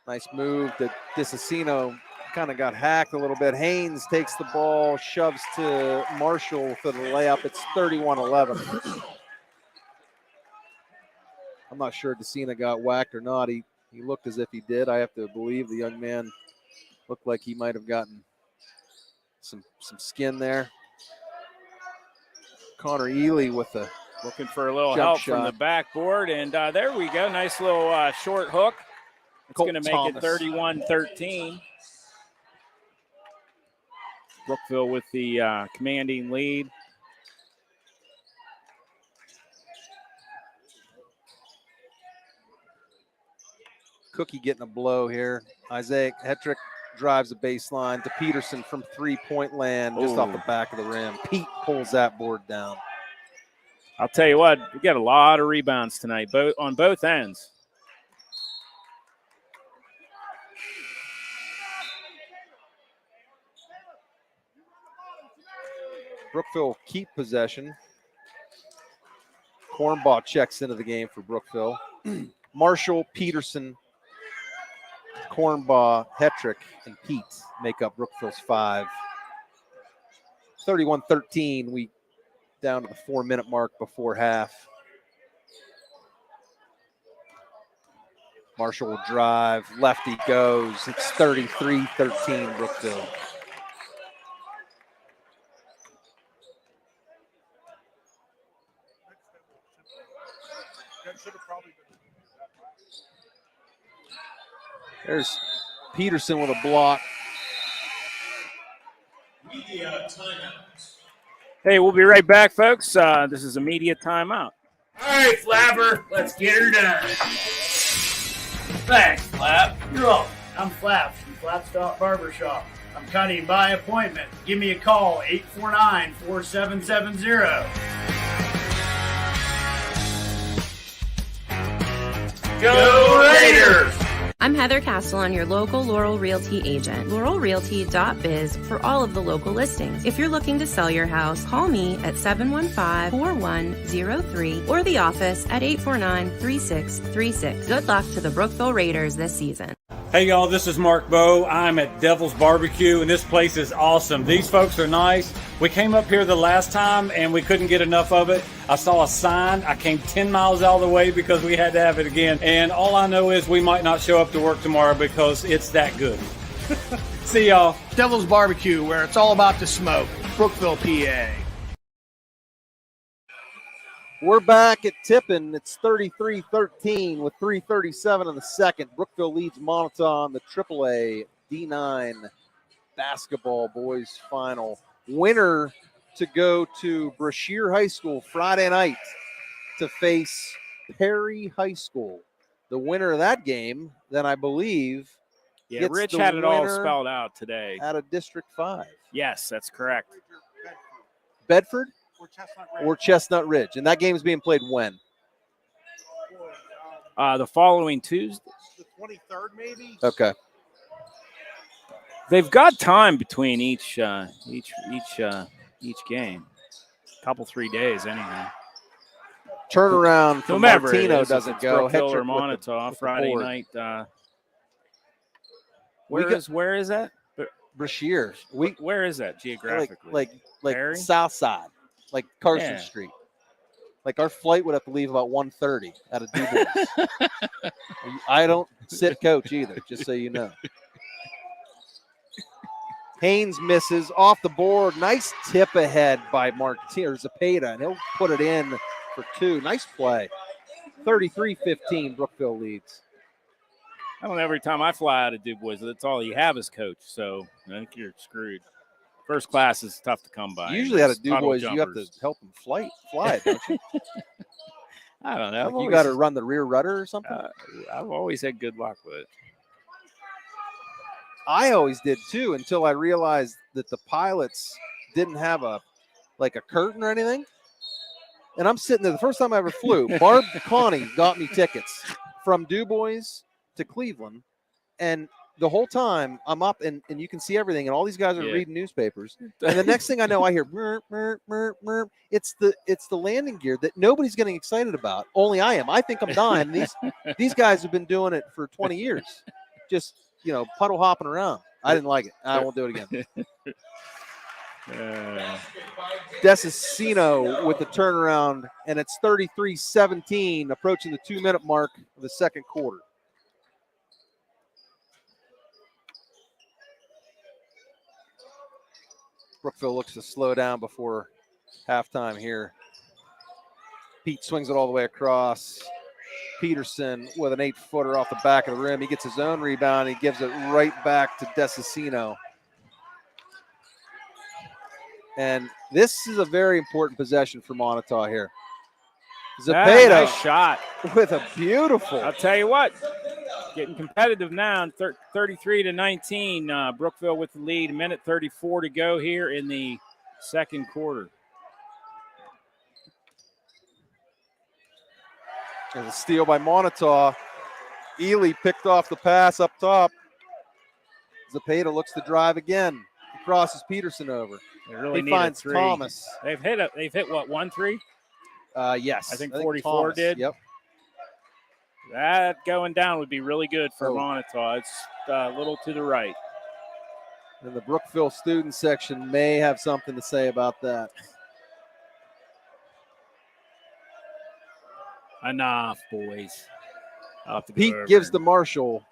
Nice move that Disasino kind of got hacked a little bit. Haynes takes the ball, shoves to Marshall for the layup. It's 31-11. I'm not sure Disasino got whacked or not. He looked as if he did. I have to believe the young man looked like he might have gotten some skin there. Connor Ely with the looking for a little help shot from the backboard, and there we go. Nice little short hook. It's going to make it 31-13. Brookville with the commanding lead. Cookie getting a blow here. Isaac Hetrick drives the baseline to Peterson from three-point land, just off the back of the rim. Pete pulls that board down. I'll tell you what, we got a lot of rebounds tonight, on both ends. Brookville keep possession. Cornbaugh checks into the game for Brookville. Marshall, Peterson, Cornbaugh, Hetrick, and Pete make up Brookville's five. 31-13, we down to the 4-minute mark before half. Marshall will drive, lefty goes. It's 33-13 Brookville. There's Peterson with a block. Media timeout. Hey, we'll be right back, folks. This is a media timeout. All right, Flapper, let's get her done. Thanks, Flap. You're welcome. I'm Flaps from Flapstop Barbershop. I'm cutting by appointment. Give me a call, 849-4770. Go Raiders! I'm Heather Castellan, your local Laurel Realty agent. LaurelRealty.biz for all of the local listings. If you're looking to sell your house, call me at 715-4103 or the office at 849-3636. Good luck to the Brookville Raiders this season. Hey y'all, this is Mark Bowe. I'm at Devil's Barbecue and this place is awesome. These folks are nice. We came up here the last time and we couldn't get enough of it. I saw a sign. I came 10 miles out of the way because we had to have it again. And all I know is we might not show up to work tomorrow because it's that good. See y'all. Devil's Barbecue, where it's all about the smoke. Brookville, PA. We're back at Tippin. It's 33-13 with 3:37 in the second. Brookville leads Moniteau on the AAA D9 basketball boys final. Winner to go to Brashear High School Friday night to face Perry High School. The winner of that game, then I believe, gets Rich the had it all winner spelled out today. out of District 5. Yes, that's correct. Bedford? Or Chestnut Ridge. And that game is being played when? The following Tuesday. The 23rd, maybe? Okay. They've got time between each game. Couple 3 days anyhow. Turnaround from Whomever it Martino is, doesn't if it's go. Brookville or Hetrick with the Moniteau Friday board. night. We Where is that? Brashear. Where is that geographically? Like Perry? South Side, like Carson Yeah. Street. Like our flight would have to leave about 1:30 out of DuBois. I don't sit coach either, just so you know. Haynes misses off the board. Nice tip ahead by Zapata, and he'll put it in for 2. Nice play. 33-15, Brookville leads. I don't know, every time I fly out of DuBois, that's all you have is coach. So I think you're screwed. First class is tough to come by. Usually out of DuBois, you have to help them fly it, don't you? I don't know. Like you got to run the rear rudder or something? I've always had good luck with it. I always did too, until I realized that the pilots didn't have a curtain or anything. And I'm sitting there. The first time I ever flew, Barb Connie got me tickets from DuBois to Cleveland. And the whole time I'm up and you can see everything. And all these guys are reading newspapers. And the next thing I know, I hear, burr, burr, burr, burr. It's the landing gear that nobody's getting excited about. Only I am. I think I'm dying. These guys have been doing it for 20 years. Just, puddle hopping around. I didn't like it. I won't do it again. Desicino with the turnaround, and it's 33-17, approaching the 2-minute mark of the second quarter. Brookville looks to slow down before halftime here. Pete swings it all the way across. Peterson with an 8-footer off the back of the rim. He gets his own rebound. He gives it right back to Desicino. And this is a very important possession for Moniteau here. Zapata, nice shot with a beautiful. I'll tell you what, getting competitive now. 33-19. Brookville with the lead. 1:34 to go here in the second quarter. There's a steal by Moniteau. Ely picked off the pass up top. Zapata looks to drive again. He crosses Peterson over. Really he finds Thomas. They've hit what, 1-3? Yes. I think 44 Thomas did. Yep. That going down would be really good for Moniteau. It's a little to the right. And the Brookville student section may have something to say about that. Enough, boys. Pete gives the Marshall.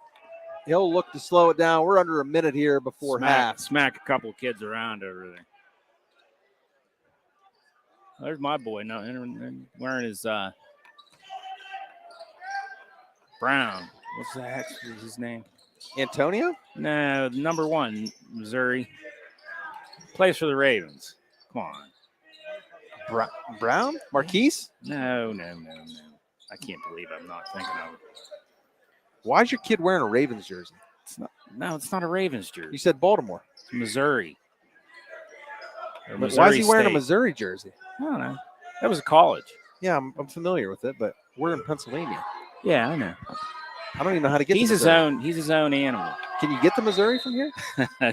He'll look to slow it down. We're under a minute here before half. Smack a couple of kids around over there. There's my boy now wearing his brown. What's the heck is his name? Antonio? No, number 1, Missouri. Plays for the Ravens. Come on. Brown? Marquise? No. I can't believe I'm not thinking of it. Why is your kid wearing a Ravens jersey? It's not a Ravens jersey. You said Baltimore. It's Missouri. Why is he wearing a Missouri jersey? I don't know. That was a college. Yeah, I'm familiar with it, but we're in Pennsylvania. Yeah, I know. I don't even know how to get. He's his own animal. Can you get to Missouri from here?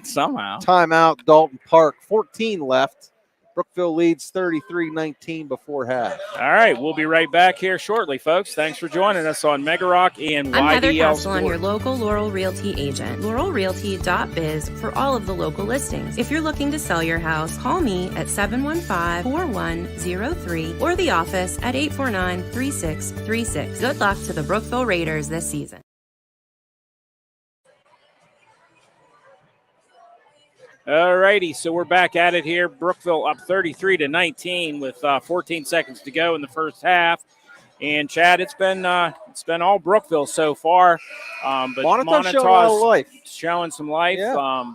Somehow. Timeout, Dalton Park. 14 left. Brookville leads 33-19 before half. All right, we'll be right back here shortly, folks. Thanks for joining us on Mega Rock and YDL I'm Heather Castellan, Sport. your local Laurel Realty agent. LaurelRealty.biz for all of the local listings. If you're looking to sell your house, call me at 715-4103 or the office at 849-3636. Good luck to the Brookville Raiders this season. All righty, so we're back at it here. Brookville up 33-19 with 14 seconds to go in the first half. And Chad, it's been all Brookville so far, but Moniteau's showing some life. Yeah.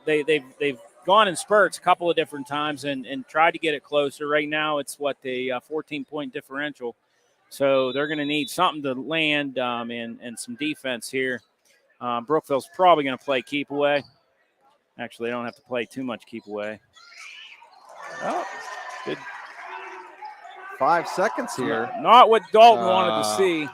They've gone in spurts a couple of different times and tried to get it closer. Right now, it's a 14-point differential, so they're going to need something to land and some defense here. Brookville's probably going to play keep away. Actually, they don't have to play too much keep away. Oh, good. 5 seconds here. Not what Dalton wanted to see.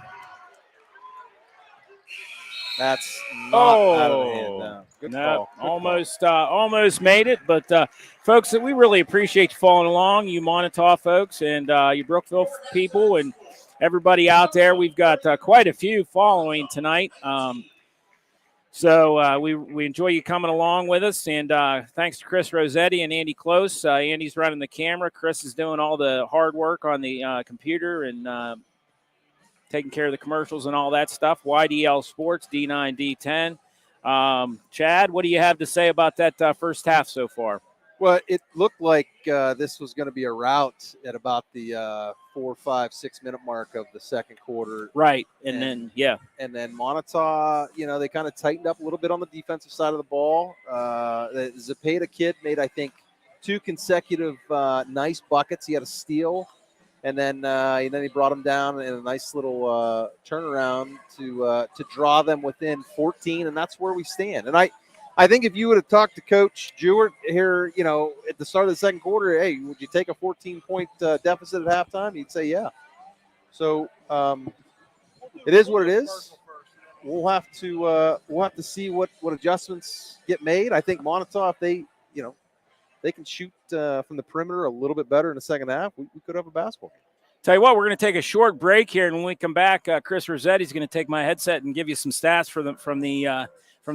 That's not out of the hand. No. Good call. Almost made it. But, folks, we really appreciate you following along, you Moniteau folks and you Brookville people and everybody out there. We've got quite a few following tonight. So we enjoy you coming along with us, and thanks to Chris Rossetti and Andy Close. Andy's running the camera. Chris is doing all the hard work on the computer and taking care of the commercials and all that stuff. YDL Sports, D9, D10. Chad, what do you have to say about that first half so far? Well, it looked like this was going to be a rout at about the 4, 5, 6 minute mark of the second quarter. Right, and then Moniteau, they kind of tightened up a little bit on the defensive side of the ball. The Zepeda kid made, I think, 2 consecutive nice buckets. He had a steal, and then he brought them down in a nice little turnaround to draw them within 14, and that's where we stand. And I think if you would have talked to Coach Jewett here, at the start of the second quarter, hey, would you take a 14-point deficit at halftime? He'd say, yeah. So it is what it is. We'll have to see what adjustments get made. I think Moniteau, if they can shoot from the perimeter a little bit better in the second half, we could have a basketball game. Tell you what, we're going to take a short break here, and when we come back, Chris Rossetti's going to take my headset and give you some stats from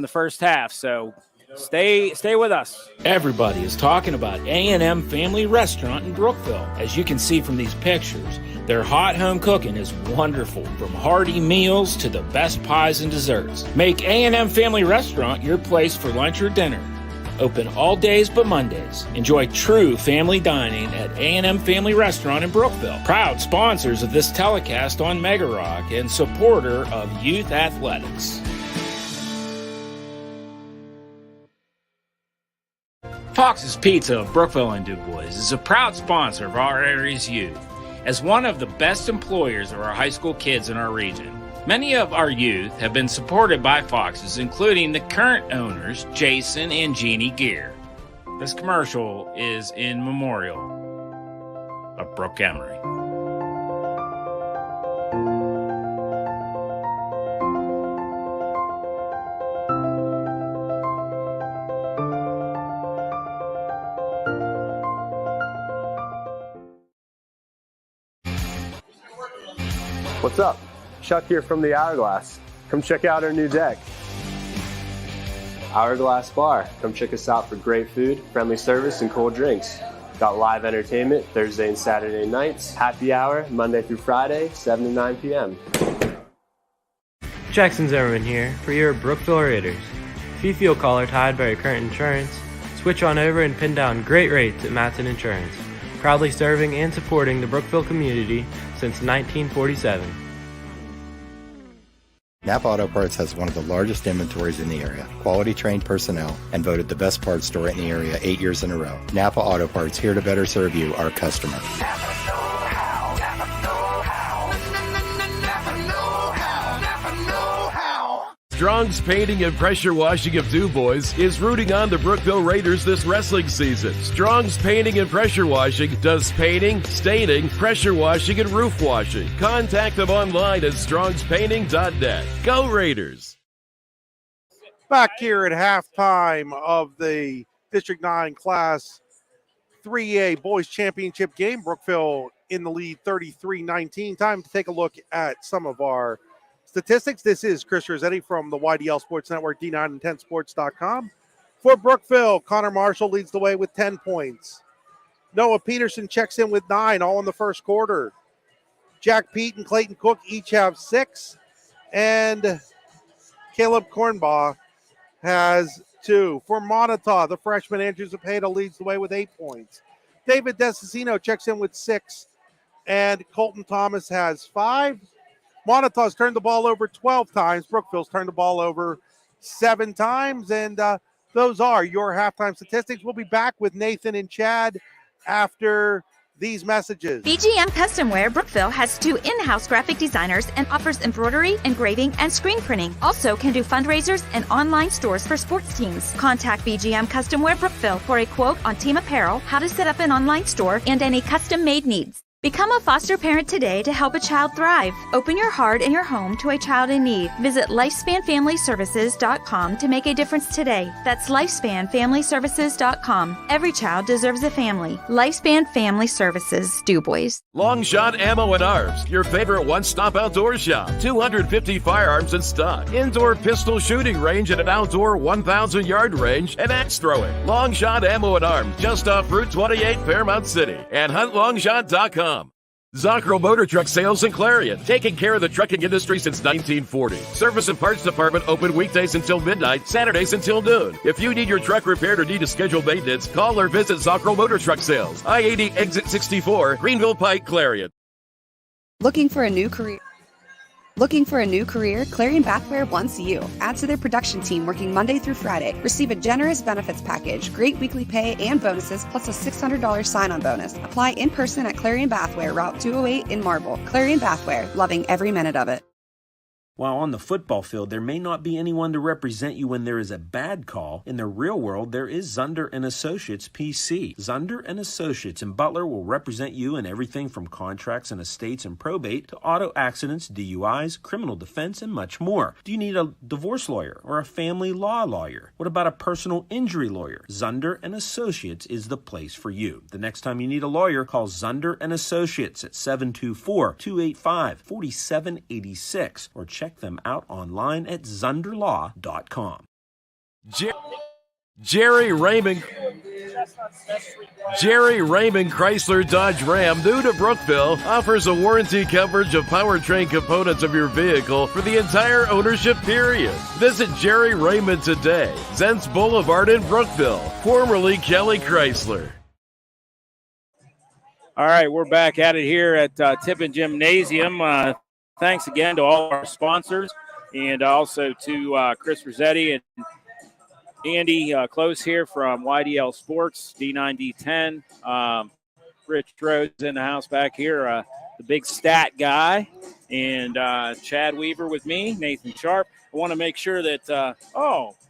the first half. So stay with us. Everybody is talking about A&M Family Restaurant in Brookville. As you can see from these pictures, their hot home cooking is wonderful, from hearty meals to the best pies and desserts. Make A&M Family Restaurant your place for lunch or dinner. Open all days but Mondays. Enjoy true family dining at A&M Family Restaurant in Brookville. Proud sponsors of this telecast on Mega Rock and supporter of youth athletics. Fox's Pizza of Brookville and DuBois is a proud sponsor of our area's youth. As one of the best employers of our high school kids in our region, many of our youth have been supported by Fox's, including the current owners, Jason and Jeannie Gear. This commercial is in memorial of Brooke Emery. What's up? Chuck here from the Hourglass. Come check out our new deck. Hourglass Bar. Come check us out for great food, friendly service, and cold drinks. Got live entertainment Thursday and Saturday nights. Happy hour Monday through Friday, 7 to 9 p.m. Jackson Zimmerman here for your Brookville Raiders. If you feel collar tied by your current insurance, switch on over and pin down great rates at Matson Insurance. Proudly serving and supporting the Brookville community since 1947. Napa Auto Parts has one of the largest inventories in the area, quality trained personnel, and voted the best parts store in the area 8 years in a row. Napa Auto Parts, here to better serve you, our customer. Strong's Painting and Pressure Washing of DuBois is rooting on the Brookville Raiders this wrestling season. Strong's Painting and Pressure Washing does painting, staining, pressure washing, and roof washing. Contact them online at strongspainting.net. Go Raiders! Back here at halftime of the District 9 Class 3A Boys Championship game, Brookville in the lead 33-19. Time to take a look at some of our statistics. This is Chris Rossetti from the YDL Sports Network, D9 and 10sports.com. For Brookville, Connor Marshall leads the way with 10 points. Noah Peterson checks in with 9, all in the first quarter. Jack Pete and Clayton Cook each have 6. And Caleb Kornbaugh has 2. For Moniteau, the freshman Andrew Zepeda leads the way with 8 points. David Desicino checks in with 6. And Colton Thomas has 5. Moniteau's turned the ball over 12 times. Brookville's turned the ball over 7 times. And those are your halftime statistics. We'll be back with Nathan and Chad after these messages. BGM Customware Brookville has 2 in-house graphic designers and offers embroidery, engraving, and screen printing. Also can do fundraisers and online stores for sports teams. Contact BGM Customware Brookville for a quote on team apparel, how to set up an online store, and any custom-made needs. Become a foster parent today to help a child thrive. Open your heart and your home to a child in need. Visit lifespanfamilyservices.com to make a difference today. That's lifespanfamilyservices.com. Every child deserves a family. Lifespan Family Services, DuBois. Longshot Ammo and Arms, your favorite one-stop outdoor shop. 250 firearms in stock. Indoor pistol shooting range and an outdoor 1,000-yard range and axe throwing. Longshot Ammo and Arms, just off Route 28, Fairmount City, and huntlongshot.com. Zocro Motor Truck Sales in Clarion, taking care of the trucking industry since 1940. Service and parts department open weekdays until midnight, Saturdays until noon. If you need your truck repaired or need to schedule maintenance, call or visit Zocro Motor Truck Sales, I-80 Exit 64, Greenville Pike, Clarion. Looking for a new career? Looking for a new career? Clarion Bathware wants you. Add to their production team working Monday through Friday. Receive a generous benefits package, great weekly pay and bonuses, plus a $600 sign-on bonus. Apply in person at Clarion Bathware, Route 208 in Marble. Clarion Bathware, loving every minute of it. While on the football field, there may not be anyone to represent you when there is a bad call. In the real world, there is Zunder and Associates PC. Zunder and Associates in Butler will represent you in everything from contracts and estates and probate to auto accidents, DUIs, criminal defense, and much more. Do you need a divorce lawyer or a family law lawyer? What about a personal injury lawyer? Zunder and Associates is the place for you. The next time you need a lawyer, call Zunder and Associates at 724-285-4786 or check them out online at zunderlaw.com. Jerry Raymond Chrysler Dodge Ram, new to Brookville, offers a warranty coverage of powertrain components of your vehicle for the entire ownership period. Visit Jerry Raymond today, Zents Boulevard in Brookville, formerly Kelly Chrysler. All right, we're back at it here at Tippin Gymnasium. Thanks again to all our sponsors and also to Chris Rossetti and Andy Close here from YDL Sports, D9, D10. Rich Rhodes in the house back here, the big stat guy, and Chad Weaver with me, Nathan Sharp. I want to make sure that,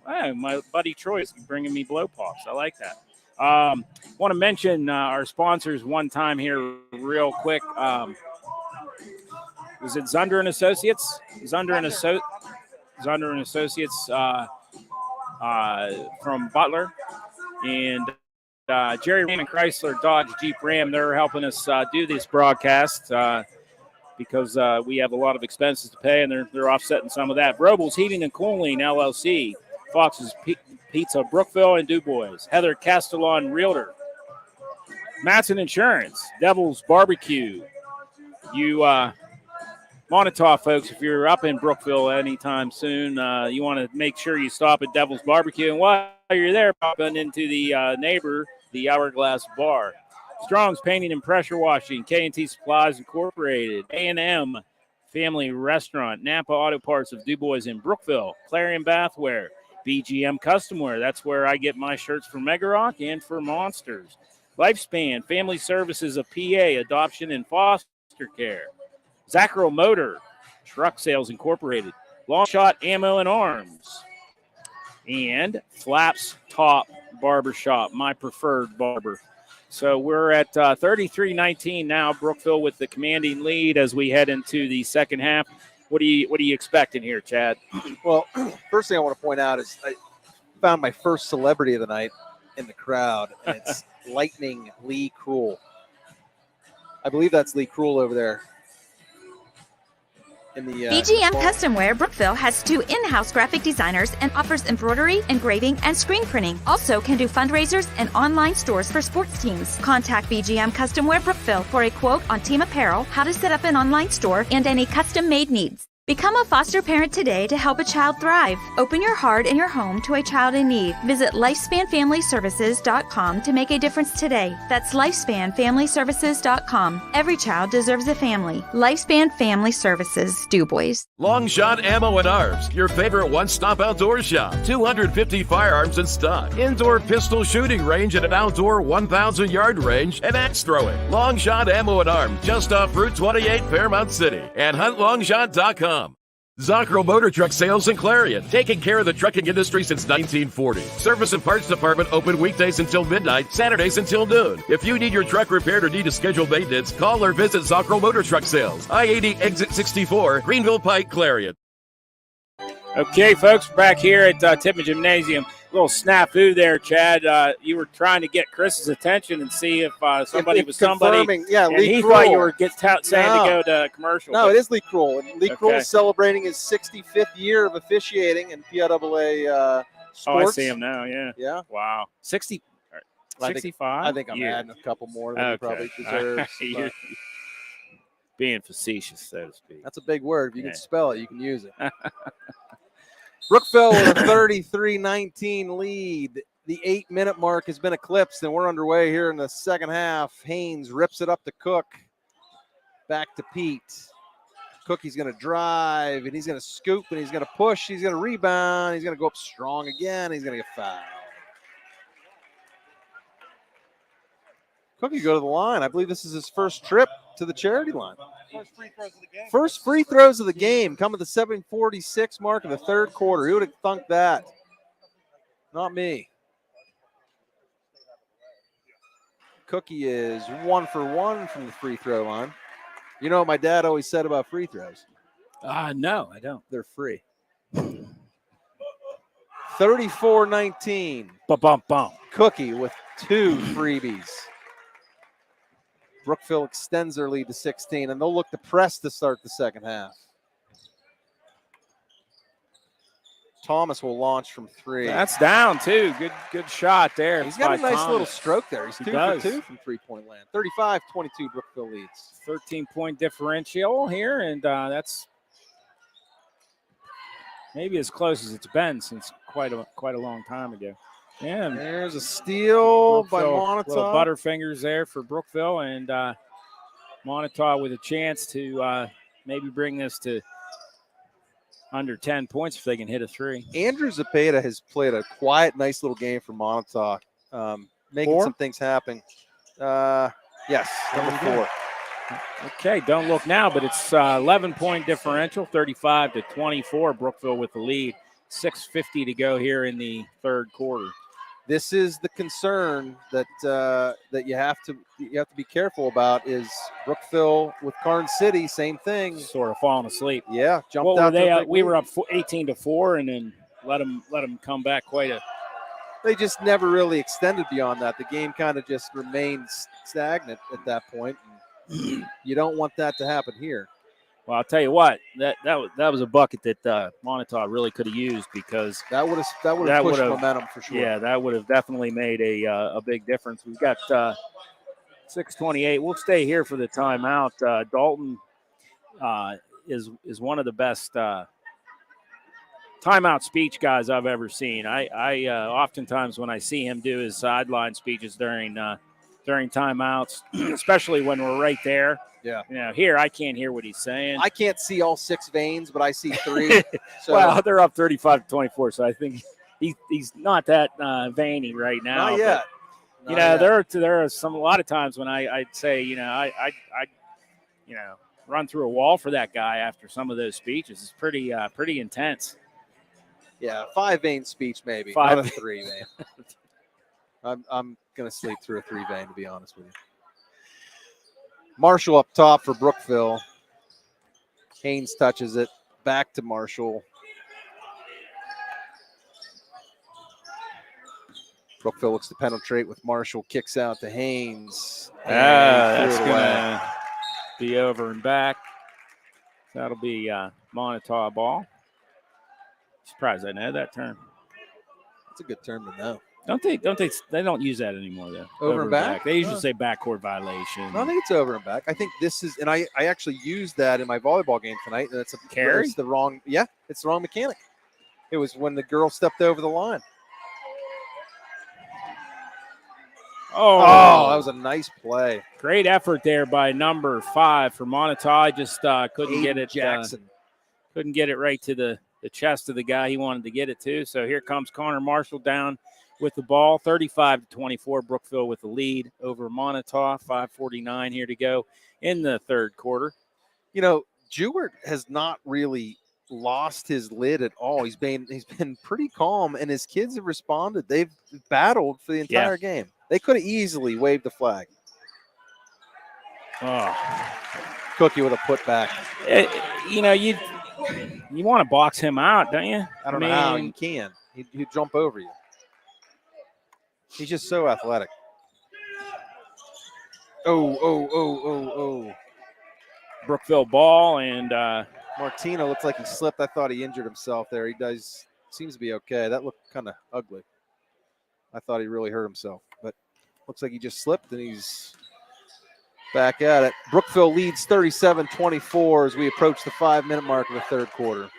my buddy Troy is bringing me blow pops. I like that. Want to mention our sponsors one time here real quick. Was it Zunder and Associates? Zunder and Associates from Butler, and Jerry Raymond Chrysler Dodge Jeep Ram. They're helping us do this broadcast because we have a lot of expenses to pay, and they're offsetting some of that. Robles Heating and Cooling LLC, Fox's Pizza Brookville and DuBois, Heather Castellon Realtor, Matson Insurance, Devil's Barbecue. You Moniteau, folks, if you're up in Brookville anytime soon, you want to make sure you stop at Devil's Barbecue. And while you're there, pop into the neighbor, the Hourglass Bar. Strong's Painting and Pressure Washing, K&T Supplies Incorporated, A&M Family Restaurant, Napa Auto Parts of DuBois in Brookville, Clarion Bathware, BGM Custom Wear. That's where I get my shirts for Mega Rock and for Monsters. Lifespan, Family Services of PA, Adoption and Foster Care. Zocro Motor Truck Sales Incorporated, Long Shot Ammo and Arms, and Flaps Top Barbershop, my preferred barber. So we're at 33-19 now. Brookville with the commanding lead as we head into the second half. What are you expecting here, Chad? Well, first thing I want to point out is I found my first celebrity of the night in the crowd, and it's Lightning Lee Krull. I believe that's Lee Krull over there. BGM Custom Wear Brookville has 2 in-house graphic designers and offers embroidery, engraving, and screen printing. Also can do fundraisers and online stores for sports teams. Contact BGM Custom Wear Brookville for a quote on team apparel, how to set up an online store, and any custom-made needs. Become a foster parent today to help a child thrive. Open your heart and your home to a child in need. Visit lifespanfamilyservices.com to make a difference today. That's lifespanfamilyservices.com. Every child deserves a family. Lifespan Family Services, DuBois. Long Shot Ammo and Arms, your favorite one-stop outdoor shop. 250 firearms in stock. Indoor pistol shooting range and an outdoor 1,000-yard range and axe throwing. Long Shot Ammo and Arms, just off Route 28, Fairmount City. And huntlongshot.com. Zocro Motor Truck Sales in Clarion, taking care of the trucking industry since 1940. Service and parts department open weekdays until midnight, Saturdays until noon. If you need your truck repaired or need to schedule maintenance, call or visit Zocro Motor Truck Sales, I-80 Exit 64, Greenville Pike, Clarion. Okay, folks, back here at Tippin Gymnasium. A little snafu there, Chad. You were trying to get Chris's attention and see if somebody was somebody. Yeah, and Lee he Krull. thought you were saying to go to commercial. No, it is Lee Krull. Lee Krull Okay. is celebrating his 65th year of officiating in PIAA sports. Oh, I see him now, yeah. Yeah. Wow. 65? I think I'm Yeah. adding a couple more than he probably deserves. You're, being facetious, so to speak. That's a big word. If you Yeah. can spell it, you can use it. Brookville with a 33-19 lead. The 8-minute mark has been eclipsed, and we're underway here in the second half. Haynes rips it up to Cook. Back to Pete. Cook, he's going to drive, and he's going to scoop, and he's going to push. He's going to rebound. He's going to go up strong again. He's going to get fouled. Cook, you go to the line. I believe this is his first trip to the charity line. First free throws of the game come at the 7:46 mark of the third quarter. Who would have thunk that? Not me. Cookie is 1 for 1 from the free throw line. You know what my dad always said about free throws? No, I don't. They're free. 34-19. Bum. Cookie with 2 freebies. Brookville extends their lead to 16, and they'll look to press to start the second half. Thomas will launch from 3. That's down, too. Good shot there. He's got a nice Thomas. little stroke there. He's 2 for 2 from three-point land. 35-22, Brookville leads. 13-point differential here, and that's maybe as close as it's been since quite a long time ago. Yeah, there's a steal by Moniteau. Little butterfingers there for Brookville, and Moniteau with a chance to maybe bring this to under 10 points if they can hit a 3. Andrew Zepeda has played a quiet, nice little game for Moniteau, making some things happen. Yes, number 4. Okay, don't look now, but it's 11-point differential, 35-24. Brookville with the lead. 6:50 to go here in the third quarter. This is the concern that that you have to be careful about. Is Brookville with Karnes City, same thing. Sort of falling asleep. Yeah, jumped what out. Were they? We were up 18-4, and then let them come back quite a. They just never really extended beyond that. The game kind of just remained stagnant at that point. And you don't want that to happen here. Well, I'll tell you what, that was a bucket that Moniteau really could have used, because that would have pushed momentum for sure. Yeah, that would have definitely made a big difference. We've got 6:28. We'll stay here for the timeout. Dalton is one of the best timeout speech guys I've ever seen. I oftentimes when I see him do his sideline speeches during timeouts, especially when we're right there. Yeah. You know, here I can't hear what he's saying. I can't see all 6 veins, but I see 3. So. Well, they're up 35-24, so I think he's not that veiny right now. Not yet. But, there are a lot of times when I'd say, I run through a wall for that guy after some of those speeches. It's pretty intense. Yeah, 5 vein speech maybe, 5. not a 3 vein. I'm gonna sleep through a 3 vein, to be honest with you. Marshall up top for Brookville. Haynes touches it. Back to Marshall. Brookville looks to penetrate with Marshall. Kicks out to Haynes. That's going to be over and back. That'll be Moniteau ball. Surprised I know that term. That's a good term to know. They don't use that anymore though. Over and back? They usually say backcourt violation. No, I think it's over and back. I think this is, and I actually used that in my volleyball game tonight. And it's carry. It's the wrong mechanic. It was when the girl stepped over the line. Oh, that was a nice play. Great effort there by number 5 for Moniteau. Just couldn't get it. Jackson couldn't get it right to the chest of the guy he wanted to get it to. So here comes Connor Marshall down with the ball, 35-24. Brookville with the lead over Moniteau. 5:49 here to go in the third quarter. Jewett has not really lost his lid at all. He's been pretty calm, and his kids have responded. They've battled for the entire game. They could have easily waved the flag. Oh, Cookie with a putback. You want to box him out, don't you? I don't know how you can. He'd jump over you. He's just so athletic. Oh. Brookville ball, and Martino looks like he slipped. I thought he injured himself there. He seems to be okay. That looked kind of ugly. I thought he really hurt himself, but looks like he just slipped and he's Back at it. Brookville leads 37-24 as we approach the 5-minute mark of the third quarter.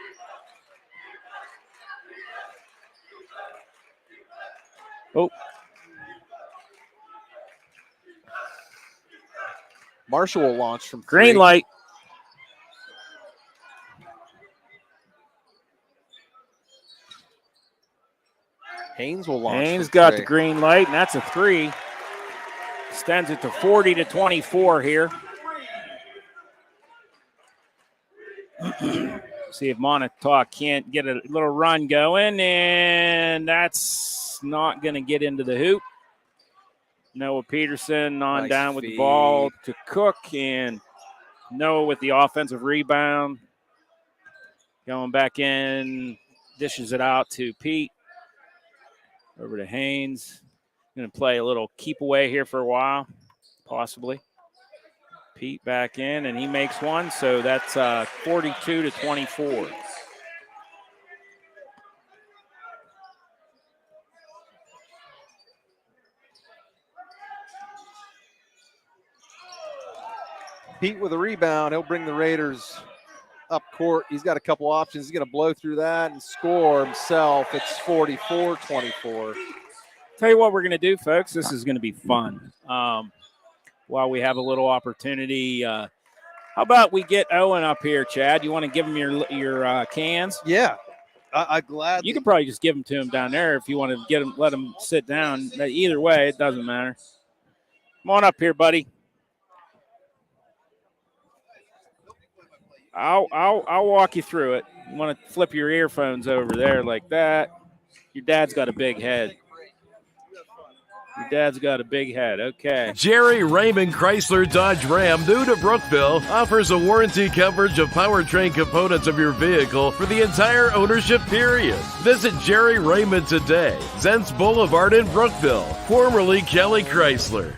Oh. Marshall will launch from green 3. light. Haynes will launch. Haynes from got 3. the green light, and that's a 3. Extends it to 40-24 here. See if Moniteau can't get a little run going, and that's not going to get into the hoop. Noah Peterson on Nice down with the feed. ball to Cook, and Noah with the offensive rebound. Going back in, dishes it out to Pete. Over to Haynes. Going to play a little keep away here for a while, possibly. Pete back in, and he makes one, so that's 42-24. Pete with a rebound. He'll bring the Raiders up court. He's got a couple options. He's going to blow through that and score himself. It's 44-24. Tell you what we're going to do, folks. This is going to be fun. While we have a little opportunity, how about we get Owen up here, Chad? You want to give him your cans? Yeah, I glad. You could probably just give them to him down there if you want to get him. Let him sit down. Either way, it doesn't matter. Come on up here, buddy. I'll walk you through it. You want to flip your earphones over there like that. Your dad's got a big head. Your dad's got a big head. Okay. Jerry Raymond Chrysler Dodge Ram, new to Brookville, offers a warranty coverage of powertrain components of your vehicle for the entire ownership period. Visit Jerry Raymond today, Zents Boulevard in Brookville, formerly Kelly Chrysler.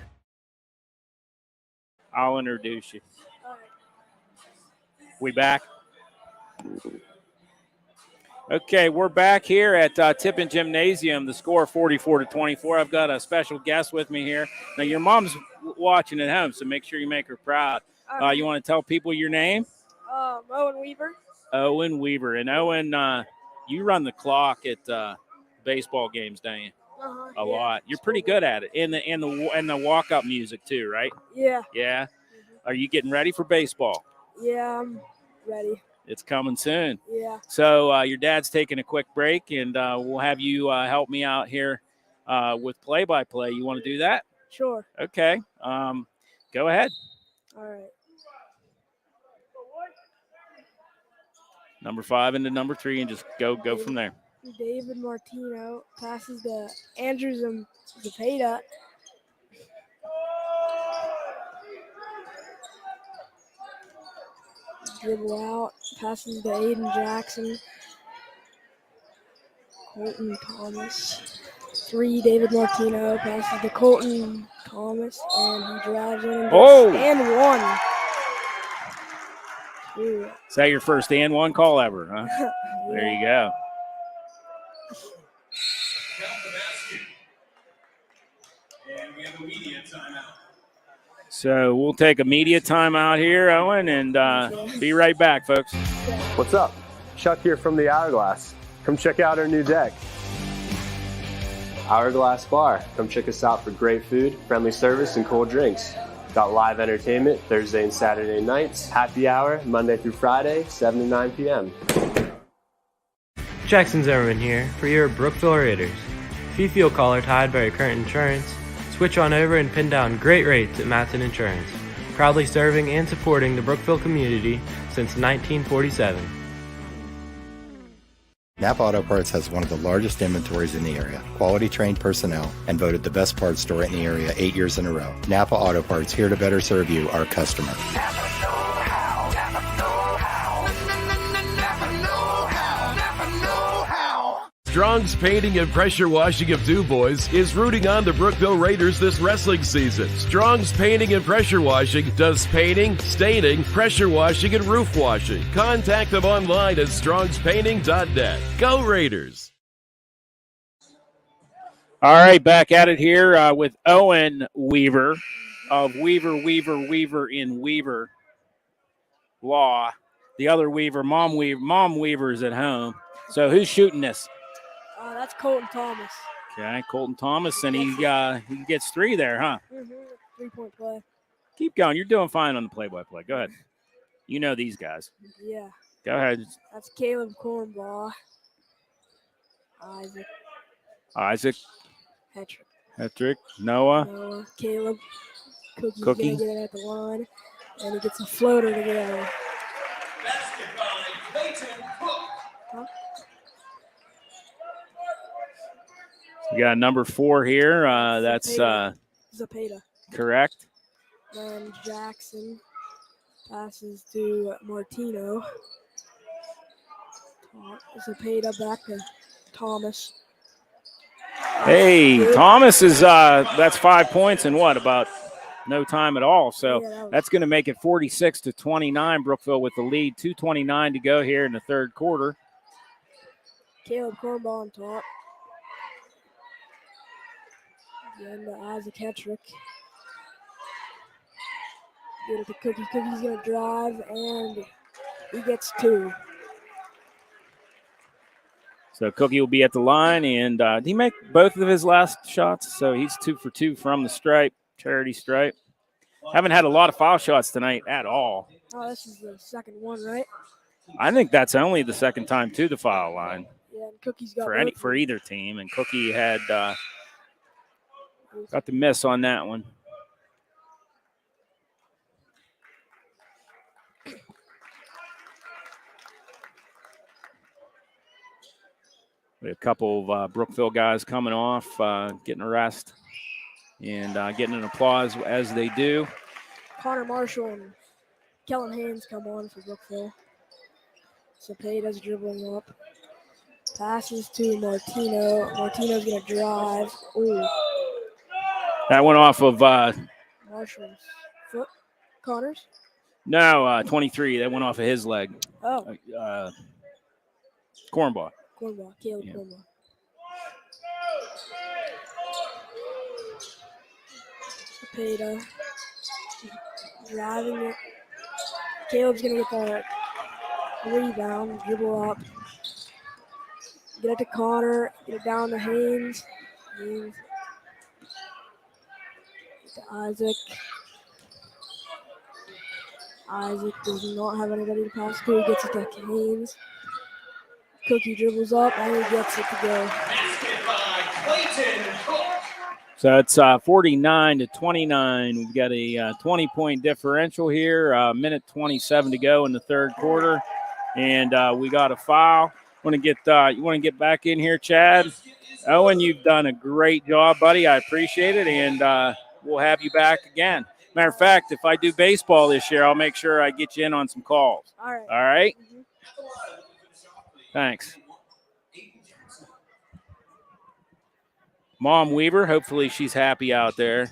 I'll introduce you. We back? Okay, we're back here at Tippin Gymnasium. The score 44-24. I've got a special guest with me here. Now, your mom's watching at home, so make sure you make her proud. You want to tell people your name? Owen Weaver. Owen Weaver. And Owen, you run the clock at baseball games, don't you? A lot. You're pretty good at it. And the walk-up music too, right? Yeah. Yeah. Are you getting ready for baseball? Yeah, I'm ready. It's coming soon. Yeah. So your dad's taking a quick break, and we'll have you help me out here with play-by-play. You want to do that? Sure. Okay. Go ahead. All right. Number 5 into number 3, and just go from there. David Martino passes to Andrew Zapata. Dribble out, passes to Aiden Jackson. Colton Thomas. 3, David Martino passes to Colton Thomas, and he drives in and and 1. Ooh. Is that your first and 1 call ever, huh? Yeah. There you go. And we have a media timeout. So we'll take a media timeout here, Owen, and be right back, folks. What's up? Chuck here from the Hourglass. Come check out our new deck. Hourglass Bar. Come check us out for great food, friendly service, and cold drinks. Got live entertainment Thursday and Saturday nights. Happy hour Monday through Friday, 7 to 9 p.m. Jackson Zimmerman here for your Brookville Raiders. If you feel collar tied by your current insurance, switch on over and pin down great rates at Matson Insurance. Proudly serving and supporting the Brookville community since 1947. Napa Auto Parts has one of the largest inventories in the area, quality trained personnel, and voted the best parts store in the area 8 years in a row. Napa Auto Parts, here to better serve you, our customer. Strong's Painting and Pressure Washing of DuBois is rooting on the Brookville Raiders this wrestling season. Strong's Painting and Pressure Washing does painting, staining, pressure washing, and roof washing. Contact them online at strongspainting.net. Go Raiders! All right, back at it here with Owen Weaver. of Weaver in Weaver Law. The other Weaver, Mom Weaver's at home. So who's shooting this? That's Colton Thomas. Okay, Colton Thomas, and he gets 3 there, huh? 3-point play. Keep going. You're doing fine on the play-by-play. Go ahead. You know these guys. Yeah. Go ahead. That's Caleb Cornbaugh. Isaac. Hetrick. Noah. Caleb. Cookie's Cookie. going to get it at the line. And he gets a floater to go. We got number 4 here. That's Zapata. Correct. Then Jackson passes to Martino. Zapata back to Thomas. Hey, Thomas is that's 5 points in what, about no time at all. So that's going to make it 46-29. Brookville with the lead. 2:29 to go here in the third quarter. Caleb Cornball on top. Then to Isaac Hetrick. Get it to Cookie. Cookie's going to drive, and he gets 2. So Cookie will be at the line, and did he make both of his last shots? So he's 2 for 2 from the stripe, charity stripe. Haven't had a lot of foul shots tonight at all. Oh, this is the second one, right? I think that's only the second time to the foul line. Yeah, and Cookie's got for either team, and Cookie had got the miss on that one. We have a couple of Brookville guys coming off, getting a rest, and getting an applause as they do. Connor Marshall and Kellen Haynes come on for Brookville. Cepeda's dribbling up. Passes to Martino. Martino's going to drive. Ooh. That went off of Marshall's foot. Connor's? No, 23. That went off of his leg. Oh. Cornball. Cornball. Caleb Cornball. Cepeda. Driving it. Caleb's going to get the rebound. Dribble up. Get it to Connor. Get it down to Haynes. Haynes. To Isaac. Isaac does not have anybody to pass to. He gets it to Haynes. Cookie dribbles up and he gets it to go. So it's 49-29. We've got a 20-point differential here. Minute 27 to go in the third quarter, and we got a foul. You want to get back in here, Chad? Owen, you've done a great job, buddy. I appreciate it, and we'll have you back again. Matter of fact, if I do baseball this year, I'll make sure I get you in on some calls. All right. All right? Mm-hmm. Thanks. Mom Weaver, hopefully she's happy out there.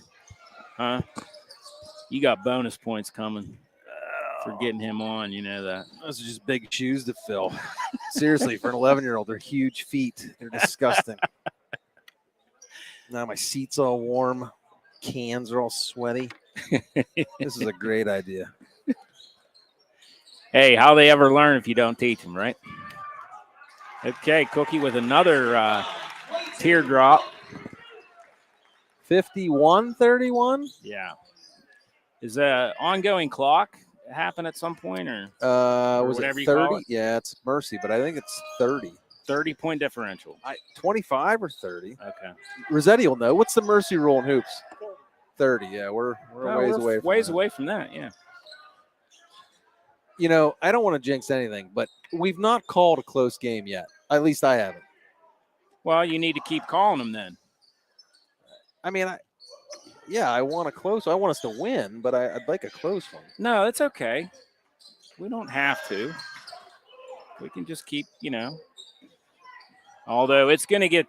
Huh? You got bonus points coming for getting him on. You know that. Those are just big shoes to fill. Seriously, for an 11-year-old, they're huge feet. They're disgusting. Now my seat's all warm. Cans are all sweaty. This is a great idea. Hey, how they ever learn if you don't teach them, right? Okay, Cookie with another teardrop. 51-31? Yeah. Is the ongoing clock happen at some point, or was whatever it you call 30? it? Yeah, it's Mercy, but I think it's 30. 30-point differential. 25 or 30. Okay. Rossetti will know. What's the Mercy rule in hoops? 30. Yeah, we're a ways away from that. Yeah. You know, I don't want to jinx anything, but we've not called a close game yet. At least I haven't. Well, you need to keep calling them then. I mean, I want a close. I want us to win, but I'd like a close one. No, it's okay. We don't have to. We can just keep, Although it's going to get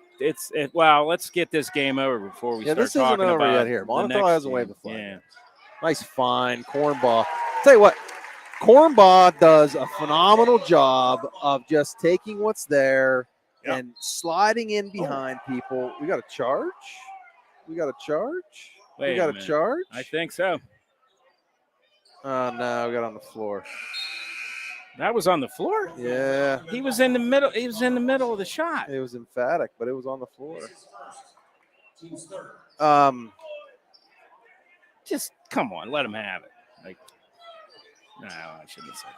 let's get this game over before we start this talking isn't over about yet here. Moniteau hasn't waved the flag. Yeah. Nice find, Cornball. Tell you what, Cornball does a phenomenal job of just taking what's there and sliding in behind people. We got a charge. Wait we got a minute. charge? I think so. Oh, no, we got on the floor. That was on the floor? Yeah. He was in the middle. He was in the middle of the shot. It was emphatic, but it was on the floor. Just come on, let him have it. Like, no, I shouldn't have said that.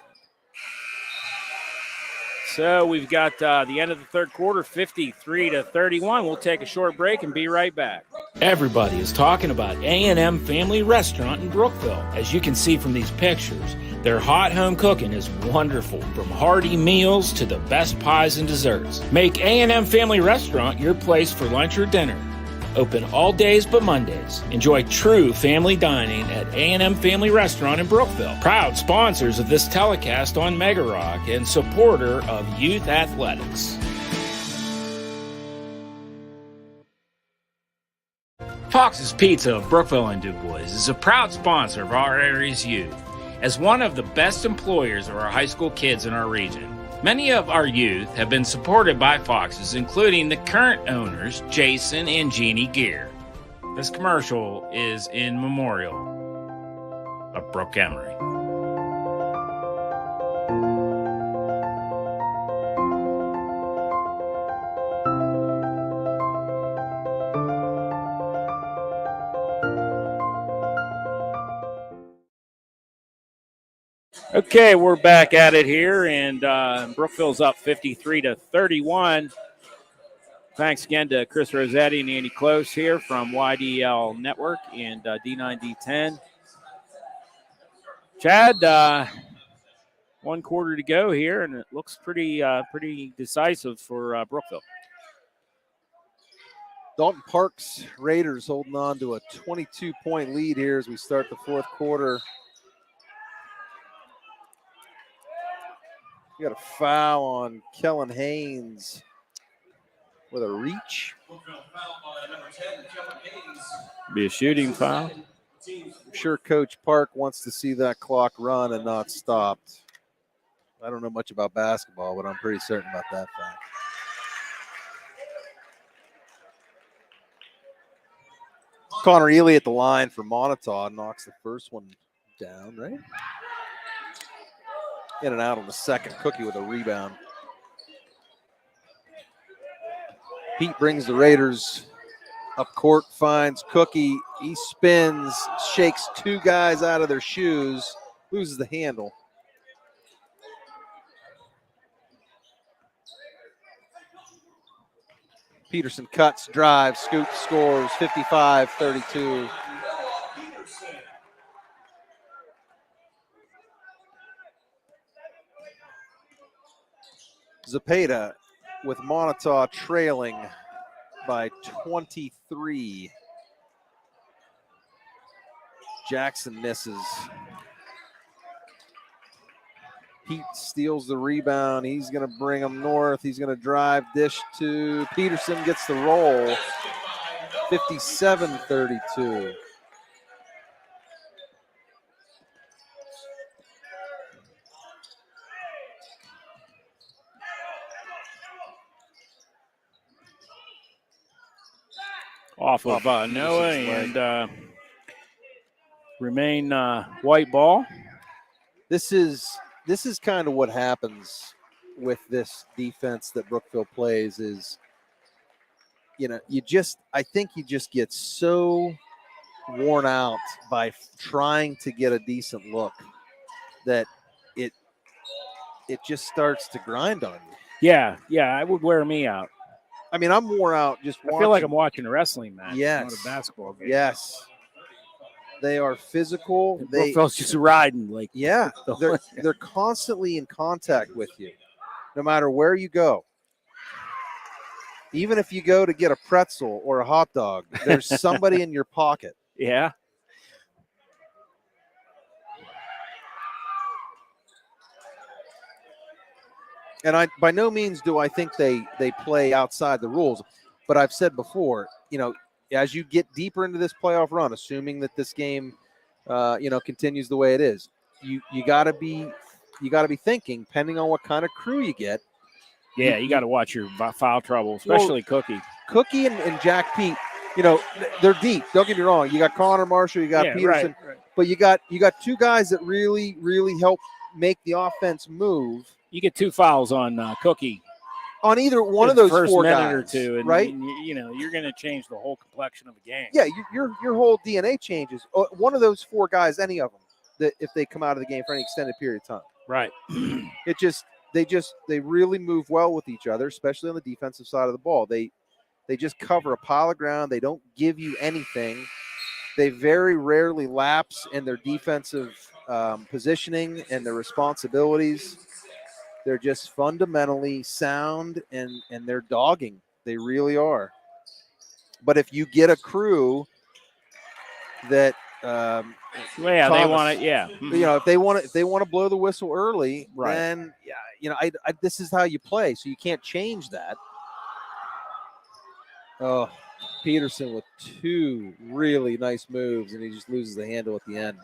So we've got the end of the third quarter, 53-31. We'll take a short break and be right back. Everybody is talking about A&M Family Restaurant in Brookville. As you can see from these pictures, their hot home cooking is wonderful, from hearty meals to the best pies and desserts. Make A&M Family Restaurant your place for lunch or dinner. Open all days but Mondays. Enjoy true family dining at A&M Family Restaurant in Brookville. Proud sponsors of this telecast on Mega Rock and supporter of youth athletics. Fox's Pizza of Brookville and Du Bois is a proud sponsor of our area's youth. As one of the best employers of our high school kids in our region, many of our youth have been supported by Fox's, including the current owners, Jason and Jeannie Gear. This commercial is in memorial of Brooke Emery. Okay, we're back at it here, and Brookville's up 53-31. Thanks again to Chris Rossetti and Andy Close here from YDL Network and D9D10. Chad, 1 quarter to go here, and it looks pretty decisive for Brookville. Dalton Park's Raiders holding on to a 22-point lead here as we start the fourth quarter. We got a foul on Kellen Haynes with a reach. Be a shooting foul. I'm sure Coach Park wants to see that clock run and not stopped. I don't know much about basketball, but I'm pretty certain about that fact. Connor Ely at the line for Moniteau knocks the first one down, right? In and out on the second. Cookie with a rebound. Pete brings the Raiders up court, finds Cookie. He spins, shakes two guys out of their shoes, loses the handle. Peterson cuts, drives, scoops, scores, 55-32. Zepeda with Moniteau trailing by 23. Jackson misses. Pete steals the rebound. He's going to bring him north. He's going to drive, dish to Peterson, gets the roll. 57-32. Off of Noah and remain white ball. This is kind of what happens with this defense that Brookville plays is, I think you just get so worn out by trying to get a decent look that it just starts to grind on you. Yeah, it would wear me out. I mean, I'm wore out just watching. I feel like I'm watching a wrestling match, yes, not a basketball game. Yes. They are physical. Brookville's just riding. They're constantly in contact with you, no matter where you go. Even if you go to get a pretzel or a hot dog, there's somebody in your pocket. Yeah. And by no means do I think they play outside the rules, but I've said before, as you get deeper into this playoff run, assuming that this game, continues the way it is, you got to be thinking, depending on what kind of crew you get. Yeah, you got to watch your foul trouble, especially Cookie. Cookie and Jack Pete they're deep. Don't get me wrong. You got Connor Marshall, you got Peterson, right. but you got two guys that really, really help make the offense move. You get 2 fouls on Cookie on either one of those first 4 minute guys, or two, and, right? and you're going to change the whole complexion of the game. Yeah, your whole DNA changes. One of those 4 guys, any of them, that if they come out of the game for any extended period of time, right? They really move well with each other, especially on the defensive side of the ball. They just cover a pile of ground. They don't give you anything. They very rarely lapse in their defensive positioning and their responsibilities. They're just fundamentally sound, and they're dogging. They really are. But if you get a crew that, they want it. Yeah, if they want to blow the whistle early, right? Then this is how you play. So you can't change that. Oh, Peterson with 2 really nice moves, and he just loses the handle at the end.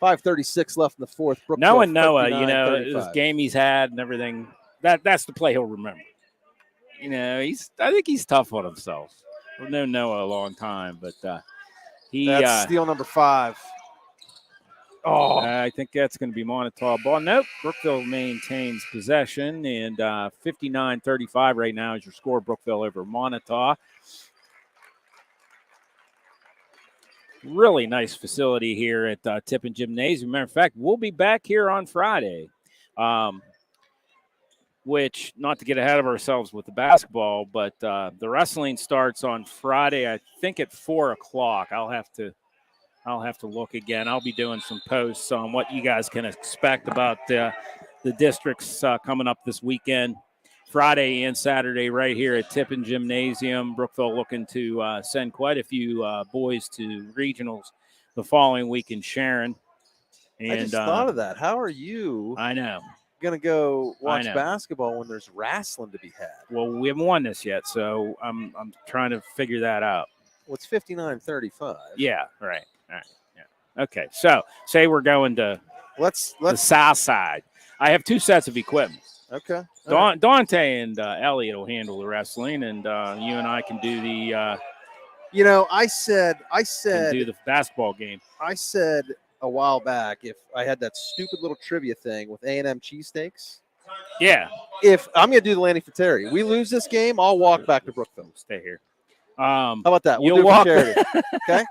5:36 left in the fourth. Knowing Noah, this game he's had and everything, that's the play he'll remember. I think he's tough on himself. I've known Noah a long time, but that's steal number 5. Oh, I think that's going to be Moniteau ball. Nope, Brookville maintains possession, and 59-35 right now is your score. Brookville over Moniteau. Really nice facility here at Tippin Gymnasium. Matter of fact, we'll be back here on Friday, which, not to get ahead of ourselves with the basketball, but the wrestling starts on Friday, I think at 4 o'clock. I'll have to look again. I'll be doing some posts on what you guys can expect about the districts coming up this weekend. Friday and Saturday right here at Tippin Gymnasium. Brookville looking to send quite a few boys to regionals the following week in Sharon. And I just thought of that. How are you? I know. Going to go watch basketball when there's wrestling to be had? Well, we haven't won this yet, so I'm trying to figure that out. Well, it's 59-35. Yeah, right. All right. Yeah. Okay. So say we're going to the south side. I have 2 sets of equipment. Okay. Dante and Elliot will handle the wrestling, and you and I can do the. I said do the basketball game. I said a while back, if I had that stupid little trivia thing with A&M cheesesteaks. Yeah. If I'm going to do the Lanny for Terry, we lose this game, I'll walk back to Brookville. Stay here. How about that? We'll you'll do walk. Charity. Okay.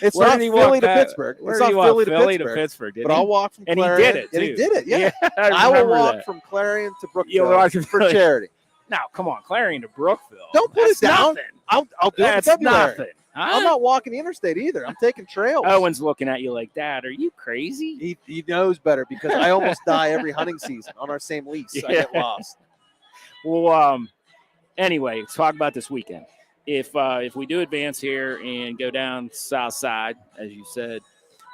It's not Philly to Pittsburgh. It's not Philly to Pittsburgh. But I'll walk from Clarion. And he did it. And he did it. Yeah. I will walk from Clarion to Brookville for charity. Now, come on, Clarion to Brookville. Don't put it down. Nothing. I'll do it in That's February. nothing. I'm not walking the interstate either. I'm taking trails. Owen's looking at you like, Dad, are you crazy? He knows better because I almost die every hunting season on our same lease. I get lost. Well, anyway, let's talk about this weekend. If we do advance here and go down south side, as you said,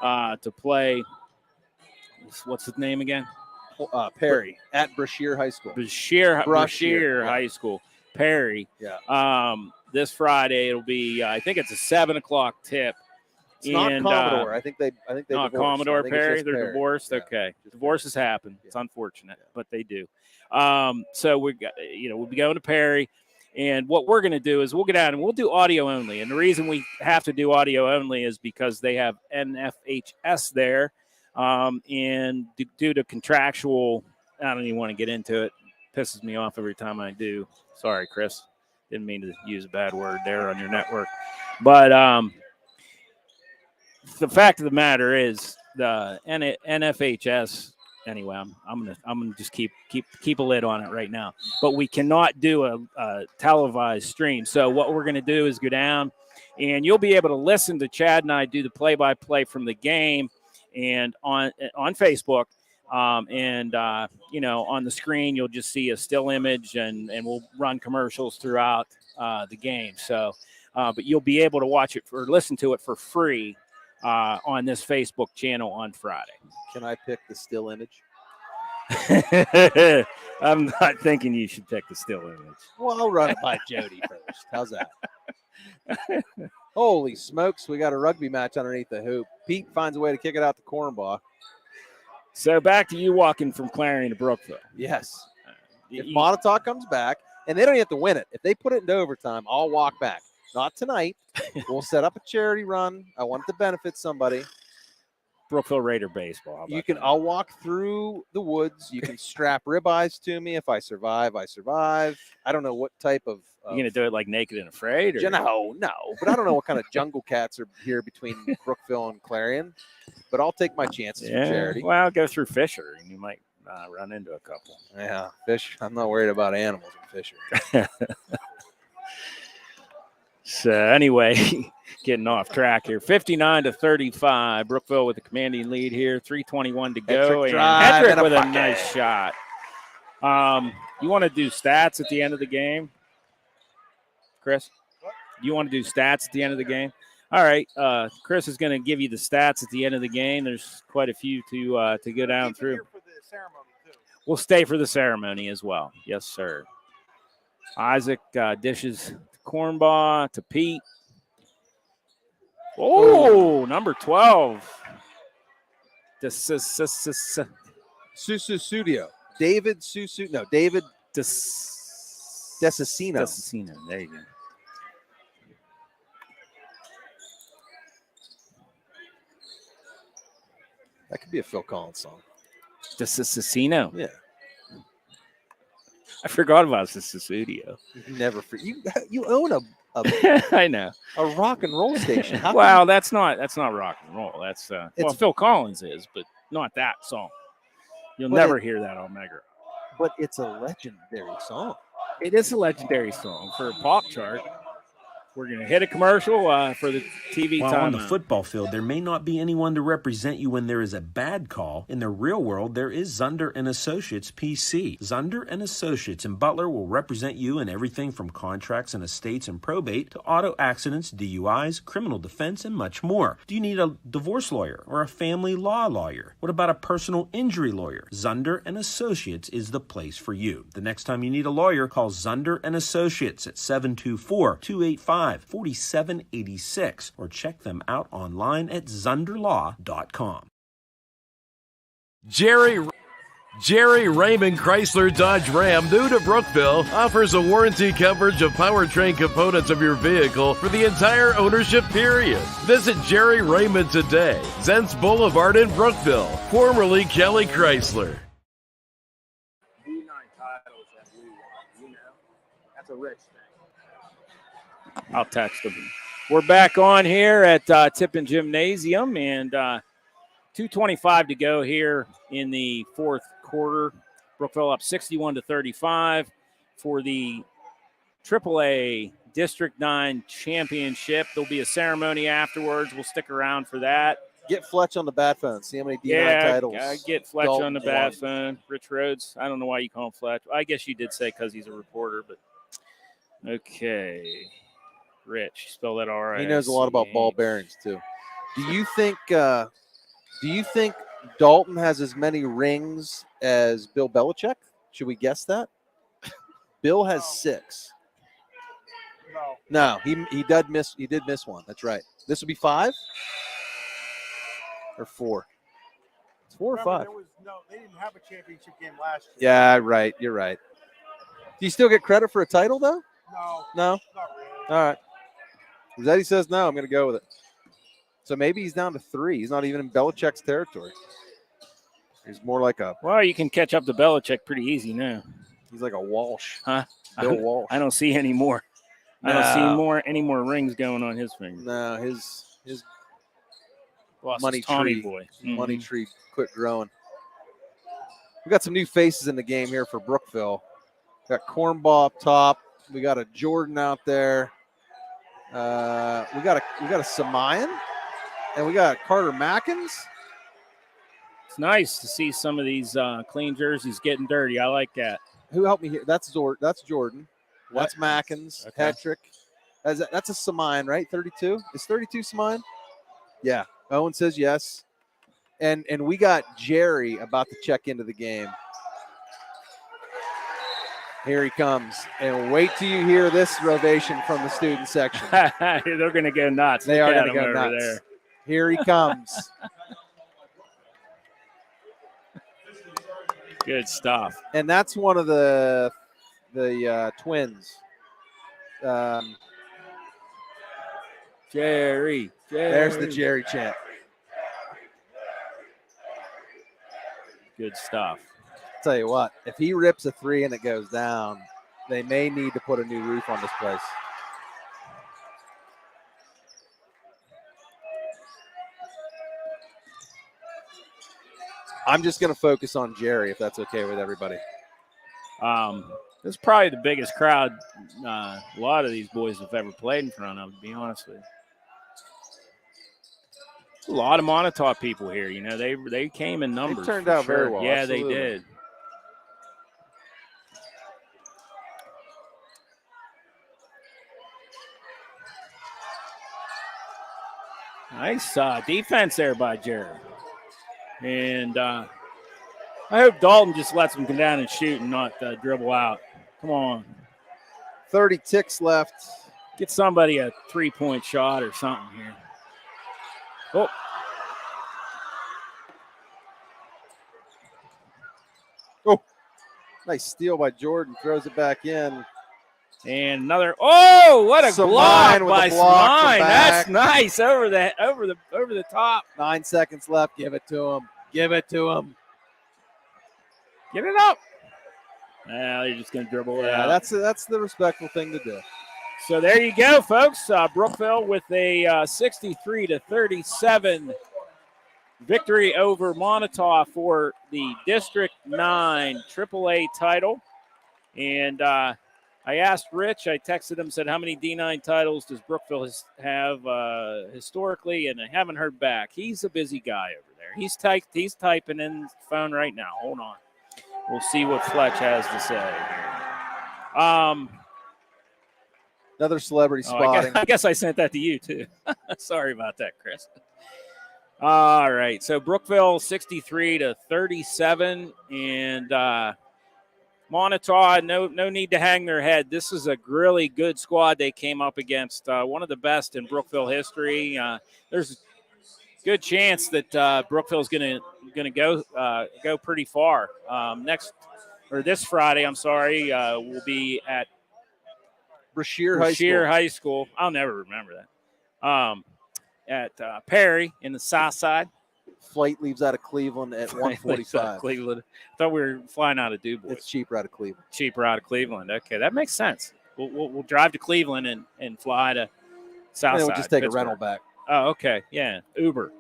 to play, what's his name again? Perry at Brashear High School. Brashear High School. Perry. Yeah. This Friday it'll be. I think it's a 7 o'clock tip. It's not Commodore. I think they. Not divorced. Commodore Perry. They're Perry. divorced. Yeah. Okay. Divorces happen. It's unfortunate, but they do. So we'll be going to Perry. And what we're going to do is we'll get out and we'll do audio only. And the reason we have to do audio only is because they have NFHS there. And due to contractual, I don't even want to get into it. Pisses me off every time I do. Sorry, Chris. Didn't mean to use a bad word there on your network. But the fact of the matter is the NFHS. Anyway, I'm gonna just keep a lid on it right now. But we cannot do a televised stream. So what we're gonna do is go down, and you'll be able to listen to Chad and I do the play-by-play from the game, and on Facebook, and on the screen you'll just see a still image, and we'll run commercials throughout the game. So, but you'll be able to watch it or listen to it for free on this Facebook channel on Friday. Can I pick the still image? I'm not thinking you should pick the still image. Well, I'll run it by Jody first. How's that? Holy smokes, we got a rugby match underneath the hoop. Pete finds a way to kick it out the cornball. So back to you walking from Clarion to Brookville. Yes. If Moniteau comes back, And they don't have to win it. If they put it into overtime, I'll walk back. Not tonight. We'll set up a charity run. I want it to benefit somebody. Brookville Raider baseball. How about that? I'll walk through the woods. You can strap ribeyes to me. If I survive, I survive. I don't know what type of. You gonna do it like Naked and Afraid? Or? No. But I don't know what kind of jungle cats are here between Brookville and Clarion. But I'll take my chances for charity. Well, go through Fisher, and you might run into a couple. Yeah, fish. I'm not worried about animals in Fisher. So anyway, getting off track here. 59-35. Brookville with the commanding lead here. 3:21 to go. And Hedrick with a nice shot. You want to do stats at the end of the game, Chris? What? You want to do stats at the end of the game? All right. Chris is going to give you the stats at the end of the game. There's quite a few to go down through. For the ceremony too. We'll stay for the ceremony as well. Yes, sir. Isaac dishes Cornbaugh to Pete. Oh, number 12. Susudio. David Susu. No, David Desicino. Desicino. There you go. That could be a Phil Collins song. Desicino. Yeah. I forgot about the studio. Never you own a I know a rock and roll station. Well, that's not rock and roll. That's well, Phil Collins is, but not that song. You'll never hear that on Mega. But it's a legendary song. It is a legendary song for a pop chart. We're going to hit a commercial for the TV While time. on the football field, there may not be anyone to represent you when there is a bad call. In the real world, there is Zunder & Associates PC. Zunder & Associates in Butler will represent you in everything from contracts and estates and probate to auto accidents, DUIs, criminal defense, and much more. Do you need a divorce lawyer or a family law lawyer? What about a personal injury lawyer? Zunder & Associates is the place for you. The next time you need a lawyer, call Zunder & Associates at 724-285-4786 or check them out online at zunderlaw.com. Jerry Raymond Chrysler Dodge Ram, new to Brookville, offers a warranty coverage of powertrain components of your vehicle for the entire ownership period. Visit Jerry Raymond today, Zents Boulevard in Brookville, formerly Kelly Chrysler. D9 titles that we won, that's a rich thing. I'll text them. We're back on here at Tippin Gymnasium, and 2:25 to go here in the fourth quarter. Brookville up 61-35 for the AAA District 9 Championship. There'll be a ceremony afterwards. We'll stick around for that. Get Fletch on the bat phone. See how many D9 titles. Get Fletch on the bat phone. Rich Rhodes. I don't know why you call him Fletch. I guess you did say because he's a reporter, but okay. Rich, spell that all right. He knows a lot about ball bearings too. Do you think Dalton has as many rings as Bill Belichick? Should we guess that? Bill has 6. No, he did miss one. That's right. This would be 5 or 4. It's 4 or 5. They didn't have a championship game last year. Yeah, right. You're right. Do you still get credit for a title though? No. Not really. All right. Rossetti says no. I'm going to go with it. So maybe he's down to 3. He's not even in Belichick's territory. He's more like a. Well, you can catch up to Belichick pretty easy now. He's like a Walsh. Huh? Bill Walsh. I don't see any more. I don't see any more rings going on his finger. No, his Lost money his Tommy tree. boy. Money tree quit growing. We got some new faces in the game here for Brookville. Got Cornball up top. We got a Jordan out there. We got a Samayan, and we got Carter Mackins. It's nice to see some of these clean jerseys getting dirty. I like that. Who helped me here? That's Jordan. That's Mackins. Okay. Patrick. That's a Samayan, right? 32. Is 32 Samayan? Yeah. Owen says yes. And we got Jerry about to check into the game. Here he comes. And wait till you hear this ovation from the student section. They're going to go nuts. They are Look at going to him go over nuts. there. Here he comes. Good stuff. And that's one of the the Twins. Jerry. There's the Jerry chant. Good stuff. Tell you what, if he rips a 3 and it goes down, they may need to put a new roof on this place. I'm just going to focus on Jerry, if that's okay with everybody. This is probably the biggest crowd a lot of these boys have ever played in front of, to be honest with you. A lot of Moniteau people here. You know, they came in numbers. They turned for out sure. very well. Yeah, Absolutely. they did. Nice defense there by Jerry. And I hope Dalton just lets him come down and shoot and not dribble out. Come on. 30 ticks left. Get somebody a three-point shot or something here. Oh. Oh, nice steal by Jordan. Throws it back in. And another. Oh, what a block by Samine. That's nice over the top. 9 seconds left. Give it to him. Give it to him. Get it up. Well, you're just going to dribble it out. That's the respectful thing to do. So there you go, folks. Brookville with a 63-37 victory over Moniteau for the District 9 AAA title. And I asked Rich, I texted him, said, how many D9 titles does Brookville have historically? And I haven't heard back. He's a busy guy over there. He's typing in his phone right now. Hold on. We'll see what Fletch has to say. Another celebrity spotting. I guess I sent that to you, too. Sorry about that, Chris. All right. So Brookville 63-37. And Moniteau, no need to hang their head. This is a really good squad they came up against. One of the best in Brookville history. There's a good chance that Brookville's going to go pretty far. This Friday, we'll be at Brashear High School. I'll never remember that. At Perry in the South Side. Flight leaves out of Cleveland at 1:45. Cleveland. I thought we were flying out of DuBois. It's cheaper out of Cleveland. Okay, that makes sense. We'll drive to Cleveland and fly to South Side. We'll just take Pittsburgh. a rental back. Oh, okay. Yeah. Uber.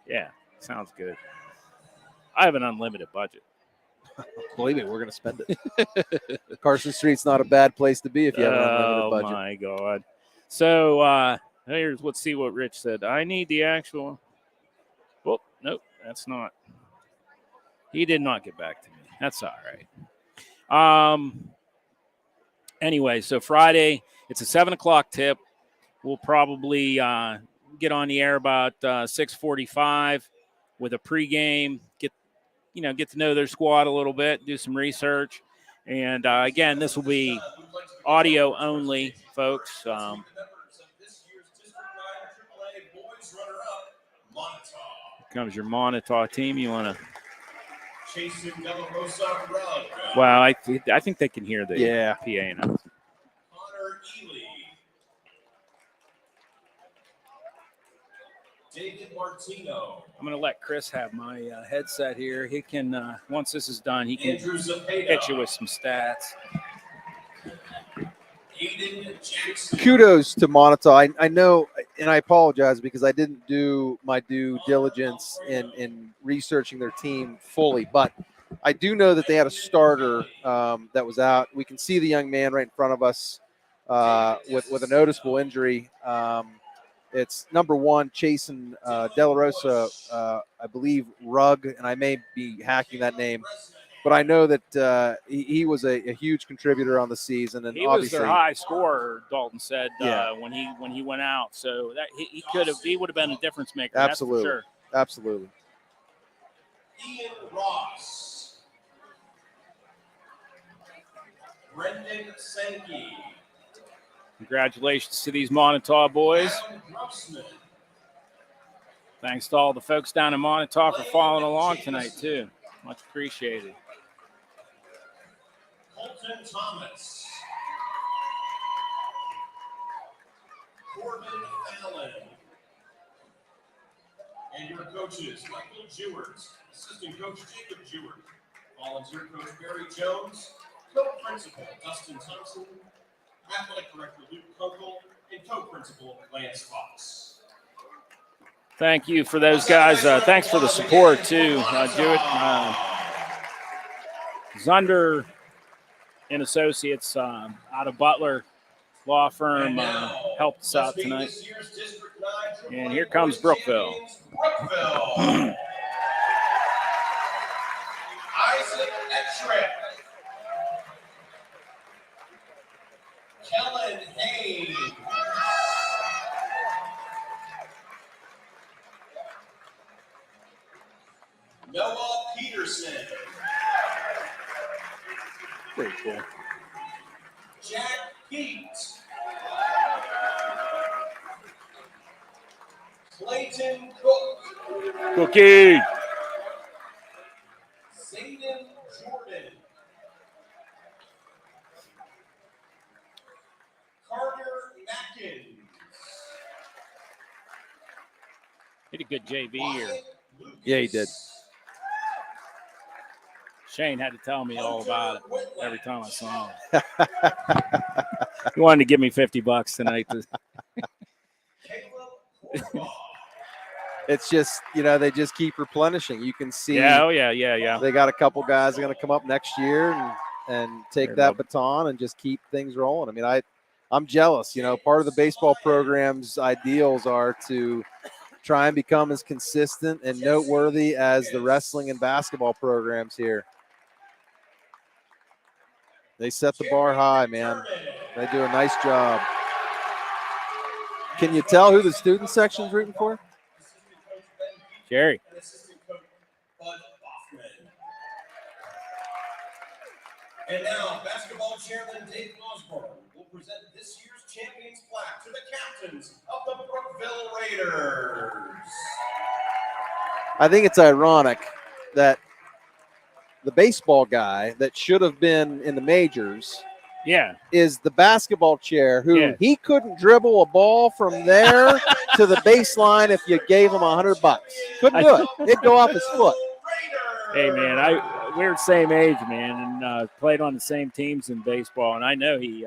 Yeah. Sounds good. I have an unlimited budget. Believe me, we're going to spend it. Carson Street's not a bad place to be if you have an unlimited budget. Oh, my God. So let's see what Rich said. I need the actual. Well, nope, that's not. He did not get back to me. That's all right. Anyway, so Friday, it's a 7:00 tip. We'll probably get on the air about 6:45 with a pregame. Get to know their squad a little bit, do some research, and again, this will be audio only, folks. Comes your Moniteau team. You want to? Wow, I think they can hear the PA announcement. David Martino. I'm going to let Chris have my headset here. He can, once this is done, he can hit you with some stats. Kudos to Moniteau. I know, and I apologize because I didn't do my due diligence in researching their team fully, but I do know that they had a starter that was out. We can see the young man right in front of us with a noticeable injury. It's number 1, Chasen De La Rosa, I believe, Rugg, and I may be hacking that name. But I know that he was a huge contributor on the season, and he obviously was their high scorer. Dalton said when he went out, so that he would have been a difference maker. Absolutely, that's for sure. Absolutely. Ian Ross, Brendan Sankey, Congratulations to these Moniteau boys. Thanks to all the folks down in Moniteau for following along tonight too. Much appreciated. Colton Thomas. Corbin Fallon. And your coaches, Michael Jewert, assistant coach Jacob Jewert, volunteer coach Barry Jones, co-principal Dustin Thompson, athletic director Luke Kunkel, and co-principal Lance Fox. Thank you for those guys. Thanks for the support, too. Jewett, Zunder and Associates out of Butler Law Firm helped us out tonight. And here comes Brookville. Brookville. Isaac Ettrick. Kellen Haynes. Noah Peterson. Very cool. Jack Pete. Clayton Cook. Cookie. Zayden Jordan. Carter Mackin. He did a good JV here. Yeah, he did. Shane had to tell me all about it every time I saw him. He wanted to give me $50 tonight. It's just, they just keep replenishing. You can see. Yeah. They got a couple guys that are going to come up next year and take that baton and just keep things rolling. I mean, I'm jealous. Part of the baseball program's ideals are to try and become as consistent and noteworthy as the wrestling and basketball programs here. They set the bar high, man. They do a nice job. Can you tell who the student section's rooting for? Jerry. And now, basketball chairman Dave Osborne will present this year's champion's plaque to the captains of the Brookville Raiders. I think it's ironic that the baseball guy that should have been in the majors is the basketball chair who he couldn't dribble a ball from there to the baseline if you gave him $100. Couldn't do it. It'd go off his foot. Hey, man, we're the same age, man, and played on the same teams in baseball, and I know he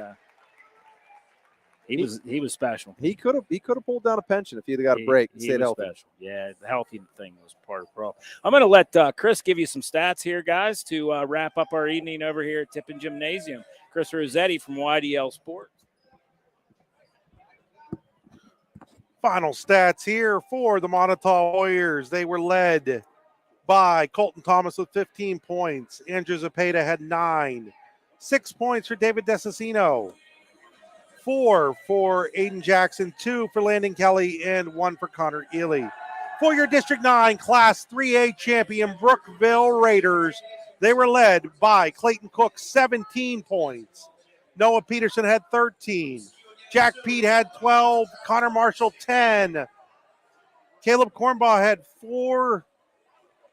was special. He could have pulled down a pension if he'd have got a break and stayed healthy. Special. Yeah, the healthy thing was part of the problem. I'm going to let Chris give you some stats here, guys, to wrap up our evening over here at Tippin Gymnasium. Chris Rossetti from YDL Sports. Final stats here for the Moniteau Warriors. They were led by Colton Thomas with 15 points. Andrew Zepeda had 9. 6 points for David Desicino. 4 for Aiden Jackson, 2 for Landon Kelly, and 1 for Connor Ely. For your District 9 Class 3A champion Brookville Raiders, they were led by Clayton Cook, 17 points. Noah Peterson had 13. Jack Pete had 12. Connor Marshall, 10. Caleb Cornbaugh had 4.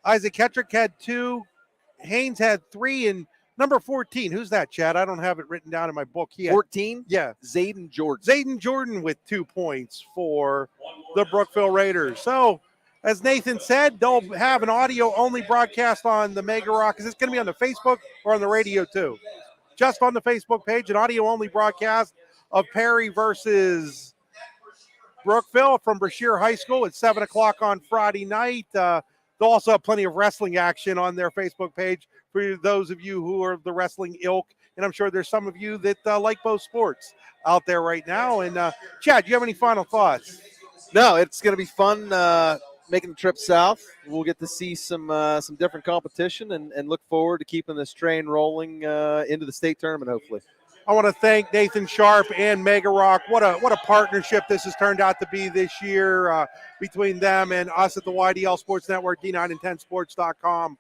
Isaac Kettrick had 2. Haynes had 3. And number 14, who's that, Chad? I don't have it written down in my book. 14? Yeah. Zayden Jordan. Zayden Jordan with 2 points for the Brookville Raiders. So, as Nathan said, they'll have an audio-only broadcast on the Mega Rock. Is this going to be on the Facebook or on the radio too? Just on the Facebook page, an audio-only broadcast of Perry versus Brookville from Brashear High School at 7 o'clock on Friday night. They'll also have plenty of wrestling action on their Facebook page for those of you who are the wrestling ilk. And I'm sure there's some of you that like both sports out there right now. And Chad, do you have any final thoughts? No, it's going to be fun making the trip south. We'll get to see some different competition and look forward to keeping this train rolling into the state tournament, hopefully. I want to thank Nathan Sharp and Mega Rock. What a partnership this has turned out to be this year between them and us at the YDL Sports Network, D9and10sports.com.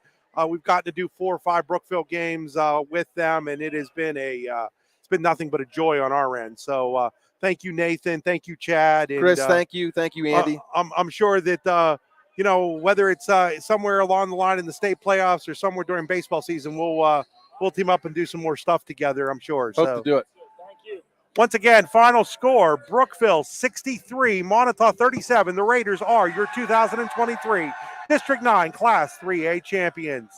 We've gotten to do 4 or 5 Brookville games with them, and it has been it's been nothing but a joy on our end. So thank you, Nathan. Thank you, Chad. And, Chris, thank you, Andy. I'm sure that whether it's somewhere along the line in the state playoffs or somewhere during baseball season, we'll we'll team up and do some more stuff together, I'm sure. Hope to do it. Once again, final score, Brookville 63, Moniteau 37. The Raiders are your 2023 District 9 Class 3A champions.